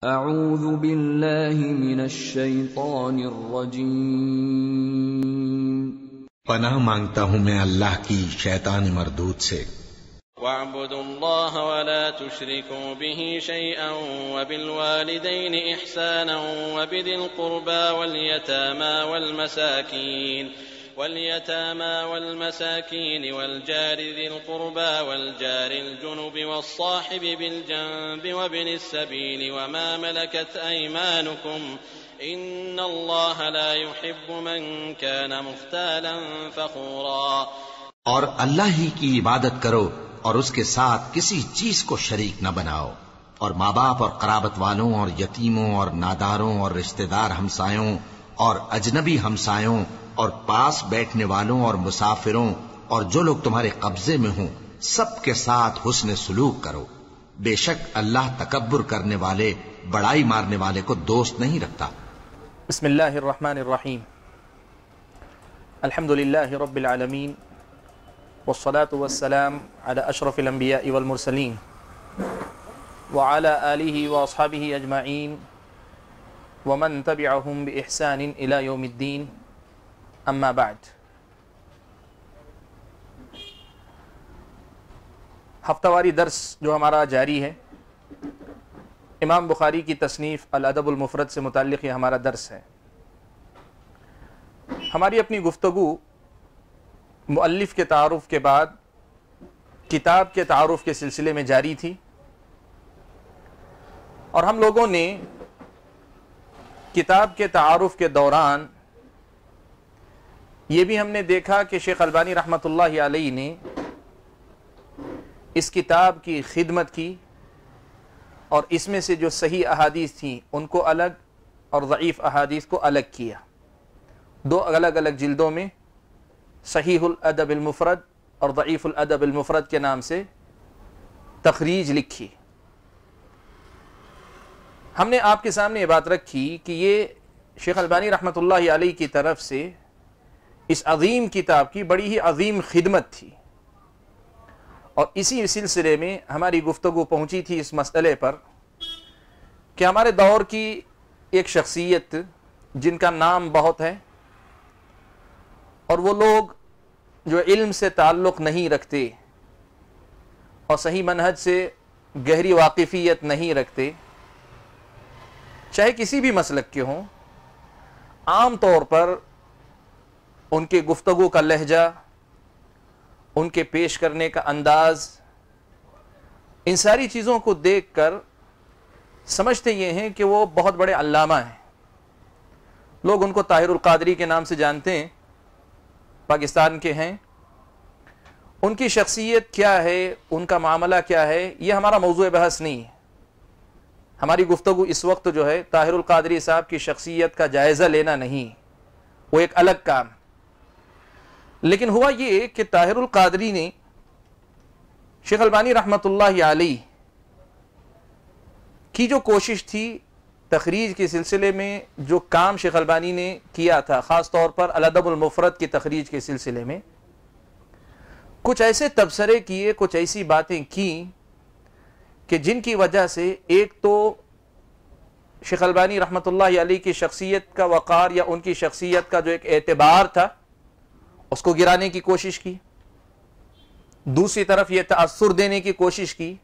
اعوذ باللہ من الشیطان الرجیم، پناہ مانگتا ہوں میں اللہ کی شیطان مردود سے۔ وَاعْبُدُوا اللَّهَ وَلَا تُشْرِكُوا بِهِ شَيْئًا وَبِالْوَالِدَيْنِ إِحْسَانًا وَبِذِي الْقُرْبَى وَالْيَتَامَى وَالْمَسَاكِينِ وَالْجَارِ ذِي الْقُرْبَى وَالْجَارِ الْجُنُبِ وَالصَّاحِبِ بِالْجَنبِ وَابْنِ السَّبِيلِ وَمَا مَلَكَتْ أَيْمَانُكُمْ إِنَّ اللَّهَ لَا يُحِبُّ مَنْ كَانَ مُخْتَالًا فَخُورًا۔ اور اللہ ہی کی عبادت کرو اور اس کے ساتھ کسی چیز کو شریک نہ بناؤ، اور ماں باپ اور قرابت والوں اور یتیموں اور ناداروں اور رشتہ دار ہمسایوں اور اجنبی ہمسایوں اور پاس بیٹھنے والوں اور مسافروں اور جو لوگ تمہارے قبضے میں ہوں سب کے ساتھ حسن سلوک کرو۔ بے شک اللہ تکبر کرنے والے، بڑائی مارنے والے کو دوست نہیں رکھتا۔ بسم اللہ الرحمن الرحیم، الحمد للہ رب العالمین، والصلاة والسلام على اشرف الانبیاء والمرسلین وعلى آلہ واصحابہ اجمعین ومن تبعهم بإحسان الى یوم الدین، اما بعد۔ ہفتہ واری درس جو ہمارا جاری ہے، امام بخاری کی تصنیف الادب المفرد سے متعلق یہ ہمارا درس ہے۔ ہماری اپنی گفتگو مؤلف کے تعارف کے بعد کتاب کے تعارف کے سلسلے میں جاری تھی، اور ہم لوگوں نے کتاب کے تعارف کے دوران یہ بھی ہم نے دیکھا کہ شیخ البانی رحمۃ اللہ علیہ نے اس کتاب کی خدمت کی، اور اس میں سے جو صحیح احادیث تھیں ان کو الگ اور ضعیف احادیث کو الگ کیا۔ دو الگ الگ جلدوں میں صحیح الادب المفرد اور ضعیف الادب المفرد کے نام سے تخریج لکھی۔ ہم نے آپ کے سامنے یہ بات رکھی کہ یہ شیخ البانی رحمۃ اللہ علیہ کی طرف سے اس عظیم کتاب کی بڑی ہی عظیم خدمت تھی، اور اسی سلسلے میں ہماری گفتگو پہنچی تھی اس مسئلے پر کہ ہمارے دور کی ایک شخصیت جن کا نام بہت ہے، اور وہ لوگ جو علم سے تعلق نہیں رکھتے اور صحیح منہج سے گہری واقفیت نہیں رکھتے، چاہے کسی بھی مسلک کے ہوں، عام طور پر ان کے گفتگو کا لہجہ، ان کے پیش کرنے کا انداز، ان ساری چیزوں کو دیکھ کر سمجھتے یہ ہیں کہ وہ بہت بڑے علامہ ہیں۔ لوگ ان کو طاہر القادری کے نام سے جانتے ہیں، پاکستان کے ہیں۔ ان کی شخصیت کیا ہے، ان کا معاملہ کیا ہے، یہ ہمارا موضوع بحث نہیں ہے۔ ہماری گفتگو اس وقت جو ہے طاہر القادری صاحب کی شخصیت کا جائزہ لینا نہیں، وہ ایک الگ کام۔ لیکن ہوا یہ کہ طاہر القادری نے شیخ البانی رحمۃ اللہ علیہ کی جو کوشش تھی تخریج کے سلسلے میں، جو کام شیخ البانی نے کیا تھا، خاص طور پر الادب المفرد کی تخریج کے سلسلے میں کچھ ایسے تبصرے کیے، کچھ ایسی باتیں کی کہ جن کی وجہ سے ایک تو شیخ البانی رحمۃ اللہ علیہ کی شخصیت کا وقار یا ان کی شخصیت کا جو ایک اعتبار تھا اس کو گرانے کی کوشش کی، دوسری طرف یہ تاثر دینے کی کوشش کی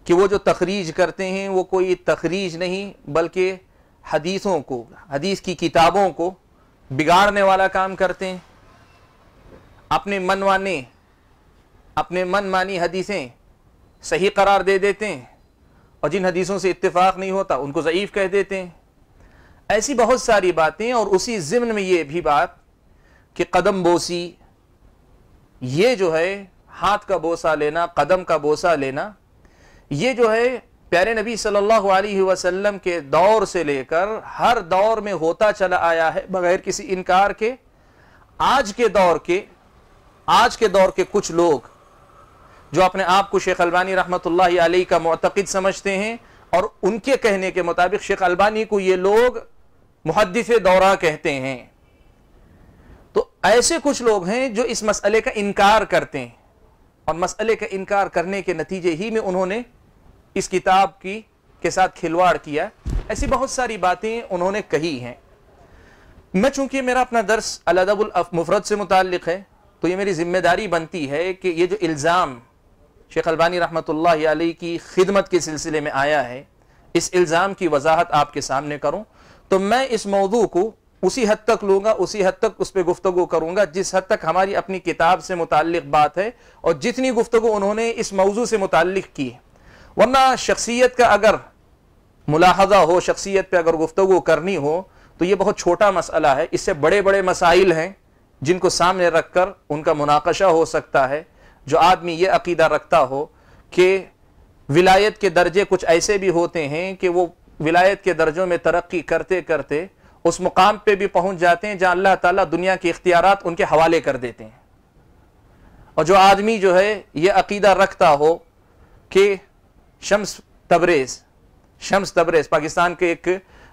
کہ وہ جو تخریج کرتے ہیں وہ کوئی تخریج نہیں بلکہ حدیثوں کو، حدیث کی کتابوں کو بگاڑنے والا کام کرتے ہیں، اپنے من مانی حدیثیں صحیح قرار دے دیتے ہیں، اور جن حدیثوں سے اتفاق نہیں ہوتا ان کو ضعیف کہہ دیتے ہیں۔ ایسی بہت ساری باتیں، اور اسی ضمن میں یہ بھی بات کہ قدم بوسی، یہ جو ہے ہاتھ کا بوسہ لینا، قدم کا بوسہ لینا، یہ جو ہے پیارے نبی صلی اللہ علیہ وسلم کے دور سے لے کر ہر دور میں ہوتا چلا آیا ہے بغیر کسی انکار کے۔ آج کے دور کے کچھ لوگ جو اپنے آپ کو شیخ البانی رحمۃ اللہ علیہ کا معتقد سمجھتے ہیں، اور ان کے کہنے کے مطابق شیخ البانی کو یہ لوگ محدث دورہ کہتے ہیں، تو ایسے کچھ لوگ ہیں جو اس مسئلے کا انکار کرتے ہیں، اور مسئلے کا انکار کرنے کے نتیجے ہی میں انہوں نے اس کتاب کی کے ساتھ کھلواڑ کیا، ایسی بہت ساری باتیں انہوں نے کہی ہیں۔ میں چونکہ میرا اپنا درس الادب المفرد سے متعلق ہے تو یہ میری ذمہ داری بنتی ہے کہ یہ جو الزام شیخ البانی رحمۃ اللہ علیہ کی خدمت کے سلسلے میں آیا ہے، اس الزام کی وضاحت آپ کے سامنے کروں، تو میں اس موضوع کو اسی حد تک لوں گا، اسی حد تک اس پہ گفتگو کروں گا جس حد تک ہماری اپنی کتاب سے متعلق بات ہے اور جتنی گفتگو انہوں نے اس موضوع سے متعلق کی ہے۔ ورنہ شخصیت کا اگر ملاحظہ ہو، شخصیت پہ اگر گفتگو کرنی ہو تو یہ بہت چھوٹا مسئلہ ہے، اس سے بڑے بڑے مسائل ہیں جن کو سامنے رکھ کر ان کا مناقشہ ہو سکتا ہے۔ جو آدمی یہ عقیدہ رکھتا ہو کہ ولایت کے درجے کچھ ایسے بھی ہوتے ہیں کہ وہ ولایت کے درجوں میں ترقی کرتے کرتے اس مقام پہ بھی پہنچ جاتے ہیں جہاں اللہ تعالیٰ دنیا کے اختیارات ان کے حوالے کر دیتے ہیں، اور جو آدمی جو ہے یہ عقیدہ رکھتا ہو کہ شمس تبریز پاکستان کے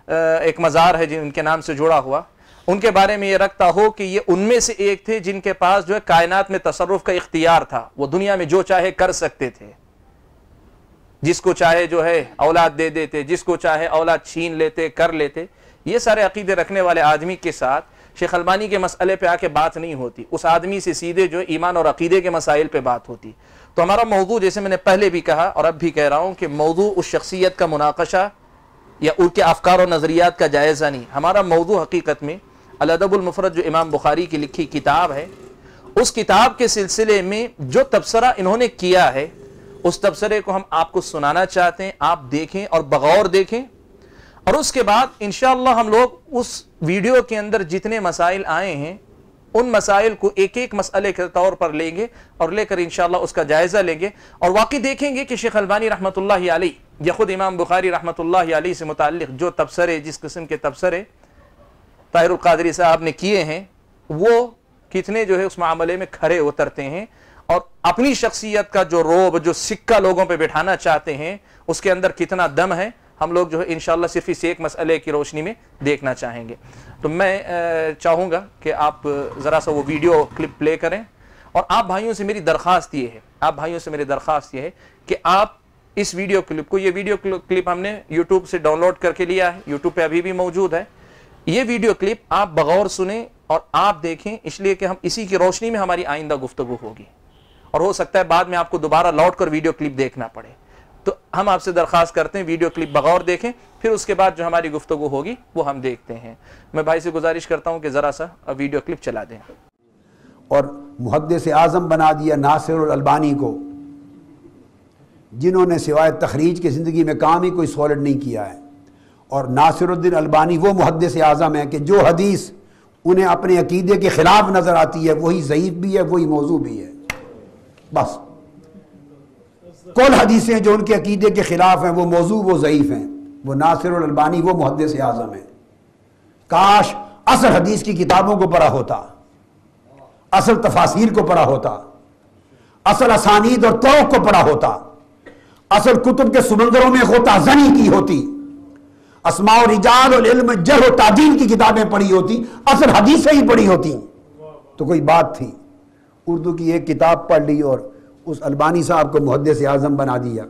ایک مزار ہے جن کے نام سے جڑا ہوا، ان کے بارے میں یہ رکھتا ہو کہ یہ ان میں سے ایک تھے جن کے پاس جو ہے کائنات میں تصرف کا اختیار تھا، وہ دنیا میں جو چاہے کر سکتے تھے، جس کو چاہے جو ہے اولاد دے دیتے، جس کو چاہے اولاد چھین لیتے، کر لیتے، یہ سارے عقیدے رکھنے والے آدمی کے ساتھ شیخ البانی کے مسئلے پہ آ کے بات نہیں ہوتی، اس آدمی سے سیدھے جو ایمان اور عقیدے کے مسائل پہ بات ہوتی۔ تو ہمارا موضوع، جیسے میں نے پہلے بھی کہا اور اب بھی کہہ رہا ہوں، کہ موضوع اس شخصیت کا مناقشہ یا ان کے افکار و نظریات کا جائزہ نہیں، ہمارا موضوع حقیقت میں الادب المفرد جو امام بخاری کی لکھی کتاب ہے، اس کتاب کے سلسلے میں جو تبصرہ انہوں نے کیا ہے اس تبصرے کو ہم آپ کو سنانا چاہتے ہیں، آپ دیکھیں اور بغور دیکھیں، اور اس کے بعد انشاءاللہ ہم لوگ اس ویڈیو کے اندر جتنے مسائل آئے ہیں ان مسائل کو ایک ایک مسئلے کے طور پر لیں گے اور لے کر انشاءاللہ اس کا جائزہ لیں گے، اور واقعی دیکھیں گے کہ شیخ البانی رحمۃ اللہ علیہ یا خود امام بخاری رحمۃ اللہ علیہ سے متعلق جو تبصرے، جس قسم کے تبصرے طاہر القادری صاحب نے کیے ہیں، وہ کتنے جو ہے اس معاملے میں کھڑے اترتے ہیں، اور اپنی شخصیت کا جو روب، جو سکہ لوگوں پہ بٹھانا چاہتے ہیں، اس کے اندر کتنا دم ہے، ہم لوگ جو ہے انشاءاللہ صرف اس ایک مسئلے کی روشنی میں دیکھنا چاہیں گے۔ تو میں چاہوں گا کہ آپ ذرا سا وہ ویڈیو کلپ پلے کریں، اور آپ بھائیوں سے میری درخواست یہ ہے کہ آپ اس ویڈیو کلپ کو، یہ ویڈیو کلپ ہم نے یوٹیوب سے ڈاؤن لوڈ کر کے لیا ہے، یوٹیوب پہ ابھی بھی موجود ہے، یہ ویڈیو کلپ آپ بغور سنیں اور آپ دیکھیں، اس لیے کہ ہم اسی کی روشنی میں ہماری آئندہ گفتگو ہوگی، اور ہو سکتا ہے بعد میں آپ کو دوبارہ لوٹ کر ویڈیو کلپ دیکھنا پڑے۔ تو ہم آپ سے درخواست کرتے ہیں ویڈیو کلپ بغور دیکھیں، پھر اس کے بعد جو ہماری گفتگو ہوگی وہ ہم دیکھتے ہیں۔ میں بھائی سے گزارش کرتا ہوں کہ ذرا سا ویڈیو کلپ چلا دیں۔ اور محدث اعظم بنا دیا ناصر الالبانی کو، جنہوں نے سوائے تخریج کی زندگی میں کام ہی کوئی سالڈ نہیں کیا ہے، اور ناصر الدین البانی وہ محدث اعظم ہے کہ جو حدیث انہیں اپنے عقیدے کے خلاف نظر آتی ہے وہی ضعیف بھی ہے، وہی موضوع بھی ہے، بس کل حدیثیں جو ان کے عقیدے کے خلاف ہیں وہ موضوع، وہ ضعیف ہیں۔ وہ ناصر الالبانی وہ محدث اعظم ہیں۔ کاش اصل حدیث کی کتابوں کو پڑھا ہوتا، اصل تفاسیر کو پڑھا ہوتا، اصل اسانید اور طرق کو پڑھا ہوتا، اصل کتب کے سمندروں میں غوطہ زنی کی ہوتی، اسماء و رجال اور علم جرح و تعدیل کی کتابیں پڑھی ہوتی، اصل حدیثیں ہی پڑھی ہوتی تو کوئی بات تھی۔ اردو کی ایک کتاب پڑھ لی اور اس البانی صاحب کو محدث اعظم بنا دیا۔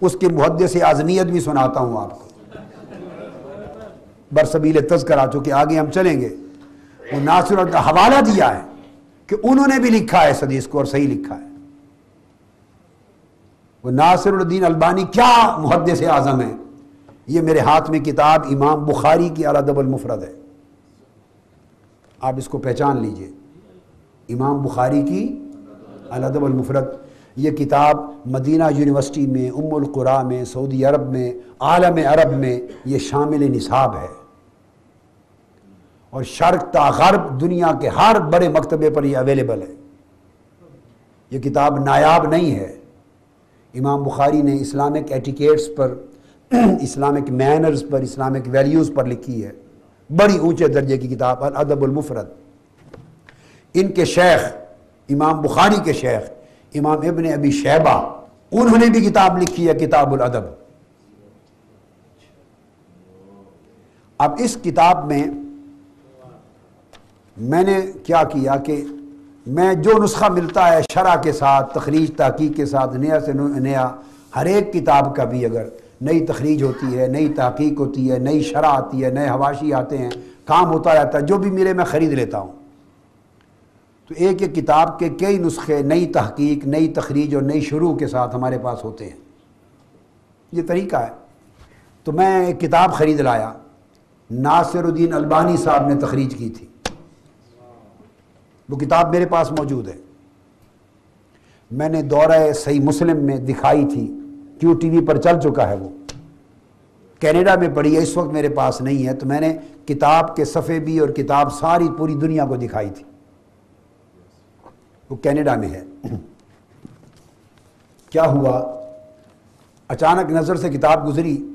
اس کی محدث اعظمیت بھی سناتا ہوں آپ کو برسبیل تذکرہ، چونکہ آگے ہم چلیں گے۔ وہ ناصر کا حوالہ دیا ہے کہ انہوں نے بھی لکھا ہے اس حدیث کو اور صحیح لکھا ہے۔ وہ ناصر الدین البانی کیا محدث اعظم ہے۔ یہ میرے ہاتھ میں کتاب امام بخاری کی الادب المفرد ہے، آپ اس کو پہچان لیجئے، امام بخاری کی الادب المفرد۔ یہ کتاب مدینہ یونیورسٹی میں، ام القریٰ میں، سعودی عرب میں، عالم عرب میں یہ شامل نصاب ہے، اور شرق تا غرب دنیا کے ہر بڑے مکتبے پر یہ اویلیبل ہے۔ یہ کتاب نایاب نہیں ہے۔ امام بخاری نے اسلامک ایٹیکیٹس پر، اسلامک مینرز پر، اسلامک ویلیوز پر لکھی ہے، بڑی اونچے درجے کی کتاب الادب المفرد۔ ان کے شیخ، امام بخاری کے شیخ امام ابن ابی شیبہ، انہوں نے بھی کتاب لکھی ہے کتاب الادب۔ اب اس کتاب میں نے کیا کیا کہ میں جو نسخہ ملتا ہے شرح کے ساتھ، تخریج تحقیق کے ساتھ، نیا سے نیا، ہر ایک کتاب کا بھی اگر نئی تخریج ہوتی ہے، نئی تحقیق ہوتی ہے، نئی شرح آتی ہے، نئے حواشی آتے ہیں، کام ہوتا رہتا ہے، جو بھی ملے میں خرید لیتا ہوں۔ تو ایک ایک کتاب کے کئی نسخے نئی تحقیق، نئی تخریج اور نئی شروع کے ساتھ ہمارے پاس ہوتے ہیں، یہ طریقہ ہے۔ تو میں ایک کتاب خرید لایا، ناصر الدین البانی صاحب نے تخریج کی تھی، وہ کتاب میرے پاس موجود ہے، میں نے دورہ صحیح مسلم میں دکھائی تھی، کیوں ٹی وی پر چل چکا ہے، وہ کینیڈا میں پڑھی ہے، اس وقت میرے پاس نہیں ہے، تو میں نے کتاب کے صفحے بھی اور کتاب ساری پوری دنیا کو دکھائی تھی، وہ کینیڈا میں ہے۔ کیا ہوا، اچانک نظر سے کتاب گزری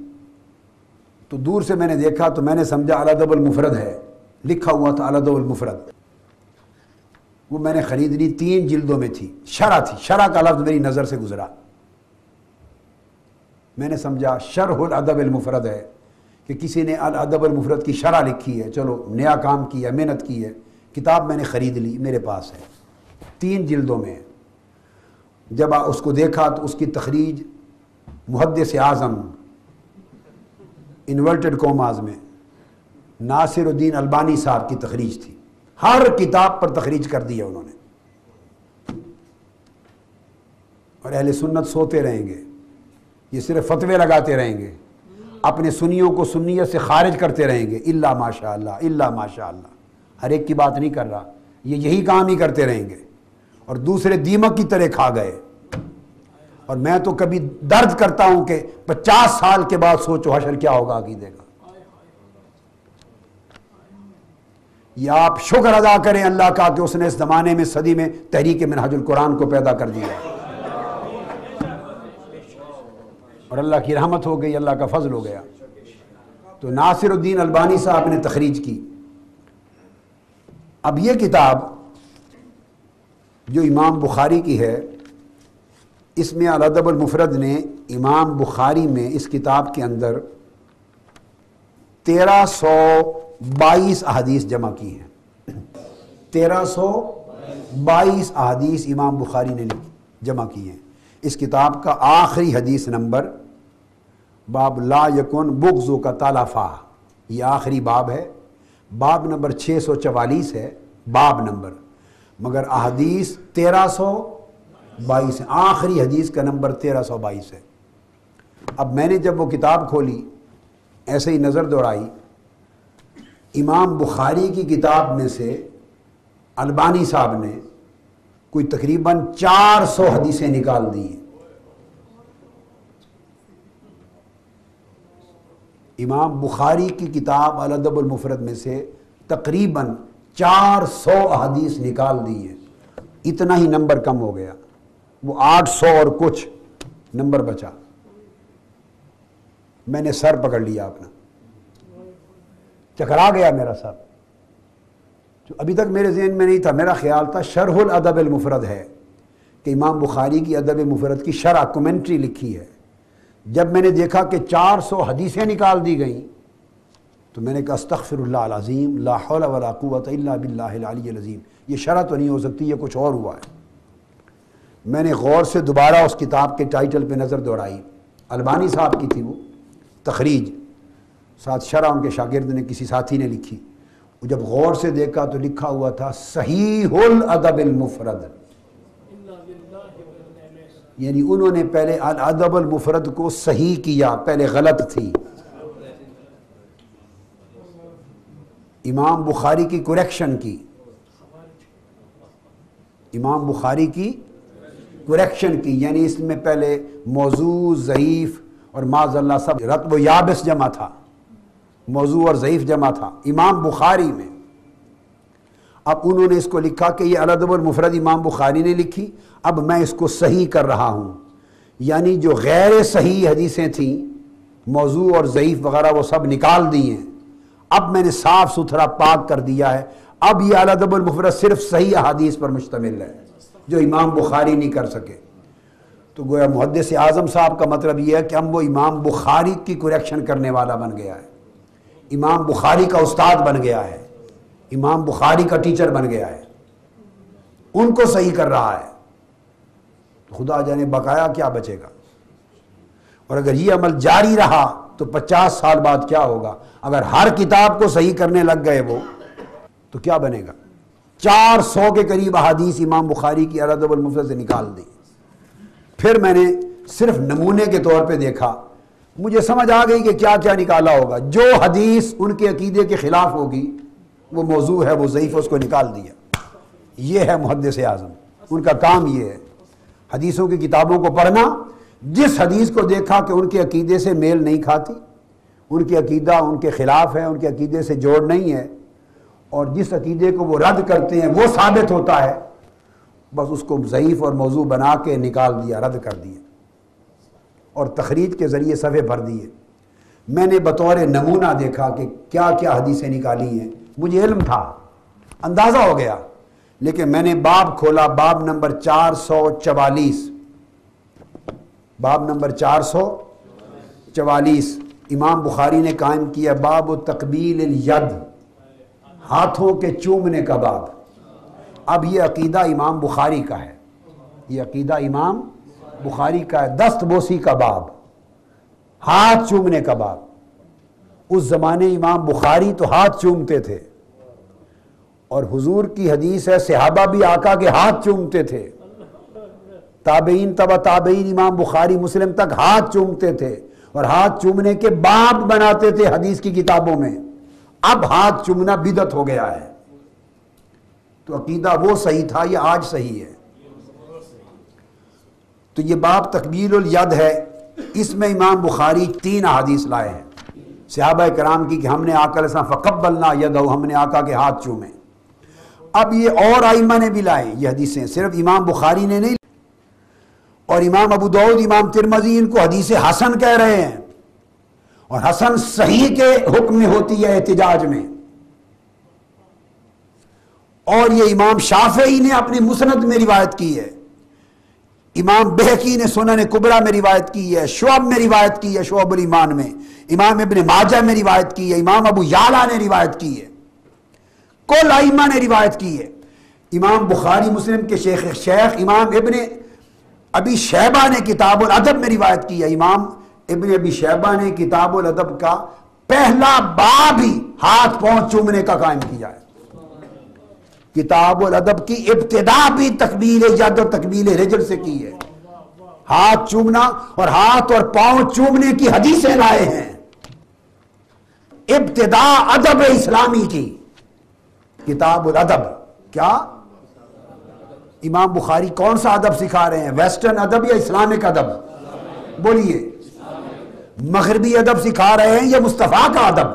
تو دور سے میں نے دیکھا تو میں نے سمجھا الادب المفرد ہے، لکھا ہوا تھا الادب المفرد، وہ میں نے خرید لی، 3 جلدوں میں تھی، شرح تھی، شرح کا لفظ میری نظر سے گزرا، میں نے سمجھا شرح الادب المفرد ہے کہ کسی نے الادب المفرد کی شرح لکھی ہے، چلو نیا کام کیا، محنت کی ہے، کتاب میں نے خرید لی، میرے پاس ہے، 3 جلدوں میں۔ جب اس کو دیکھا تو اس کی تخریج محدث اعظم انورٹڈ کوماز میں ناصر الدین البانی صاحب کی تخریج تھی، ہر کتاب پر تخریج کر دی ہے انہوں نے۔ اور اہل سنت سوتے رہیں گے، یہ صرف فتوے لگاتے رہیں گے، اپنے سنیوں کو سنیت سے خارج کرتے رہیں گے، الا ماشاء اللہ، الا ماشاء اللہ، ہر ایک کی بات نہیں کر رہا، یہ یہی کام ہی کرتے رہیں گے، اور دوسرے دیمک کی طرح کھا گئے۔ اور میں تو کبھی درد کرتا ہوں کہ 50 سال کے بعد سوچو حشر کیا ہوگا عقیدے کا۔ یا آپ شکر ادا کریں اللہ کا کہ اس نے اس زمانے میں صدی میں تحریک منہاج القرآن کو پیدا کر دیا، اور اللہ کی رحمت ہو گئی، اللہ کا فضل ہو گیا۔ تو ناصر الدین البانی صاحب نے تخریج کی۔ اب یہ کتاب جو امام بخاری کی ہے، اس میں الادب المفرد نے امام بخاری میں اس کتاب کے اندر 1322 احادیث جمع کی ہیں، 1322 احادیث امام بخاری نے جمع کی ہیں۔ اس کتاب کا آخری حدیث نمبر باب لا یکن بغض کا تالافا، یہ آخری باب ہے، باب نمبر 644 ہے باب نمبر، مگر احادیث 1322 ہیں، آخری حدیث کا نمبر 1322 ہے۔ اب میں نے جب وہ کتاب کھولی، ایسے ہی نظر دوڑائی، امام بخاری کی کتاب میں سے البانی صاحب نے کوئی تقریباً 400 حدیثیں نکال دی ہیں۔ امام بخاری کی کتاب الادب المفرد میں سے تقریباً 400 احادیث نکال دی ہیں، اتنا ہی نمبر کم ہو گیا، وہ 800 اور کچھ نمبر بچا۔ میں نے سر پکڑ لیا اپنا، چکرا گیا میرا سر، جو ابھی تک میرے ذہن میں نہیں تھا۔ میرا خیال تھا شرح الادب المفرد ہے کہ امام بخاری کی ادب مفرد کی شرح کومنٹری لکھی ہے۔ جب میں نے دیکھا کہ 400 حدیثیں نکال دی گئیں تو میں نے کہا استغفر اللہ العظیم، لا حول ولا قوت الا باللہ العلی العظیم، یہ شرح تو نہیں ہو سکتی، یہ کچھ اور ہوا ہے۔ میں نے غور سے دوبارہ اس کتاب کے ٹائٹل پہ نظر دوڑائی، البانی صاحب کی تھی وہ تخریج، ساتھ شرح ان کے شاگرد نے کسی ساتھی نے لکھی۔ جب غور سے دیکھا تو لکھا ہوا تھا صحیح الادب المفرد، یعنی انہوں نے پہلے الادب المفرد کو صحیح کیا، پہلے غلط تھی۔ امام بخاری کی کریکشن کی، امام بخاری کی کریکشن کی، یعنی اس میں پہلے موضوع، ضعیف اور معاذ اللہ سب رطب و یابس جمع تھا، موضوع اور ضعیف جمع تھا امام بخاری میں۔ اب انہوں نے اس کو لکھا کہ یہ الادب المفرد امام بخاری نے لکھی، اب میں اس کو صحیح کر رہا ہوں، یعنی جو غیر صحیح حدیثیں تھیں، موضوع اور ضعیف وغیرہ، وہ سب نکال دی ہیں، اب میں نے صاف ستھرا پاک کر دیا ہے۔ اب یہ الادب المفرد صرف صحیح احادیث پر مشتمل ہے جو امام بخاری نہیں کر سکے۔ تو گویا محدث اعظم صاحب کا مطلب یہ ہے کہ اب وہ امام بخاری کی کریکشن کرنے والا بن گیا ہے، امام بخاری کا استاد بن گیا ہے، امام بخاری کا ٹیچر بن گیا ہے، ان کو صحیح کر رہا ہے۔ خدا جانے بقایا کیا بچے گا۔ اور اگر یہ عمل جاری رہا تو 50 سال بعد کیا ہوگا؟ اگر ہر کتاب کو صحیح کرنے لگ گئے وہ تو کیا بنے گا؟ 400 کے قریب احادیث امام بخاری کی الادب المفرد سے نکال دی. پھر میں نے صرف نمونے کے طور پہ دیکھا, مجھے سمجھ آ گئی کہ کیا کیا نکالا ہوگا. جو حدیث ان کے عقیدے کے خلاف ہوگی وہ موضوع ہے, وہ ضعیف, اس کو نکال دیا. یہ ہے محدث اعظم, ان کا کام یہ ہے, حدیثوں کی کتابوں کو پڑھنا, جس حدیث کو دیکھا کہ ان کے عقیدے سے میل نہیں کھاتی, ان کے عقیدہ ان کے خلاف ہے, ان کے عقیدے سے جوڑ نہیں ہے, اور جس عقیدے کو وہ رد کرتے ہیں وہ ثابت ہوتا ہے, بس اس کو ضعیف اور موضوع بنا کے نکال دیا, رد کر دیا, اور تخریج کے ذریعے صفحے بھر دیے. میں نے بطور نمونہ دیکھا کہ کیا کیا حدیثیں نکالی ہیں. مجھے علم تھا, اندازہ ہو گیا, لیکن میں نے باب کھولا, باب نمبر 444, باب نمبر 444 امام بخاری نے قائم کیا, باب تقبیل الید, ہاتھوں کے چومنے کا باب. اب یہ عقیدہ امام بخاری کا ہے, یہ عقیدہ امام بخاری کا ہے. دست بوسی کا باب, ہاتھ چومنے کا باب. اس زمانے امام بخاری تو ہاتھ چومتے تھے, اور حضور کی حدیث ہے صحابہ بھی آقا کے ہاتھ چومتے تھے, تابعین تبع تابعین امام بخاری مسلم تک ہاتھ چومتے تھے, اور ہاتھ چومنے کے باب بناتے تھے حدیث کی کتابوں میں. اب ہاتھ چومنا بدعت ہو گیا ہے. تو عقیدہ وہ صحیح تھا, یہ آج صحیح ہے. تو یہ باب تقبیل الید ہے, اس میں امام بخاری 3 احادیث لائے ہیں صحابہ کرام کی کہ ہم نے آقا علیہ السلام فقبلنا یدہ, ہم نے آقا کے ہاتھ چومے. اب یہ اور ائمہ نے بھی لائے یہ حدیثیں, صرف امام بخاری نے نہیں. اور امام ابو داؤد, امام ترمذی ان کو حدیث حسن کہہ رہے ہیں, اور حسن صحیح کے حکم میں ہوتی ہے احتجاج میں. اور یہ امام شافعی نے اپنی مسند میں روایت کی ہے, امام بہقی نے سنن کبریٰ میں روایت کی ہے, شعب میں روایت کی ہے, شعب الایمان میں, امام ابن ماجہ میں روایت کی ہے, امام ابو یعلا نے روایت کی ہے, کل ائمہ نے روایت کی ہے. امام بخاری مسلم کے شیخ امام ابن ابی شیبہ نے کتاب الادب میں روایت کی ہے. امام ابن ابی شیبہ نے کتاب الادب کا پہلا باب ہی ہاتھ پاؤں چومنے کا قائم کیا ہے. کتاب الادب کی ابتدا بھی تقبیل ید اور تقبیل رجل سے کی ہے. ہاتھ چومنا اور ہاتھ اور پاؤں چومنے کی حدیثیں لائے ہیں. ابتدا ادب اسلامی کی کتاب الادب. کیا امام بخاری کون سا ادب سکھا رہے ہیں؟ ویسٹرن ادب یا اسلامک ادب؟ بولیے. مغربی ادب سکھا رہے ہیں یا مصطفیٰ کا ادب؟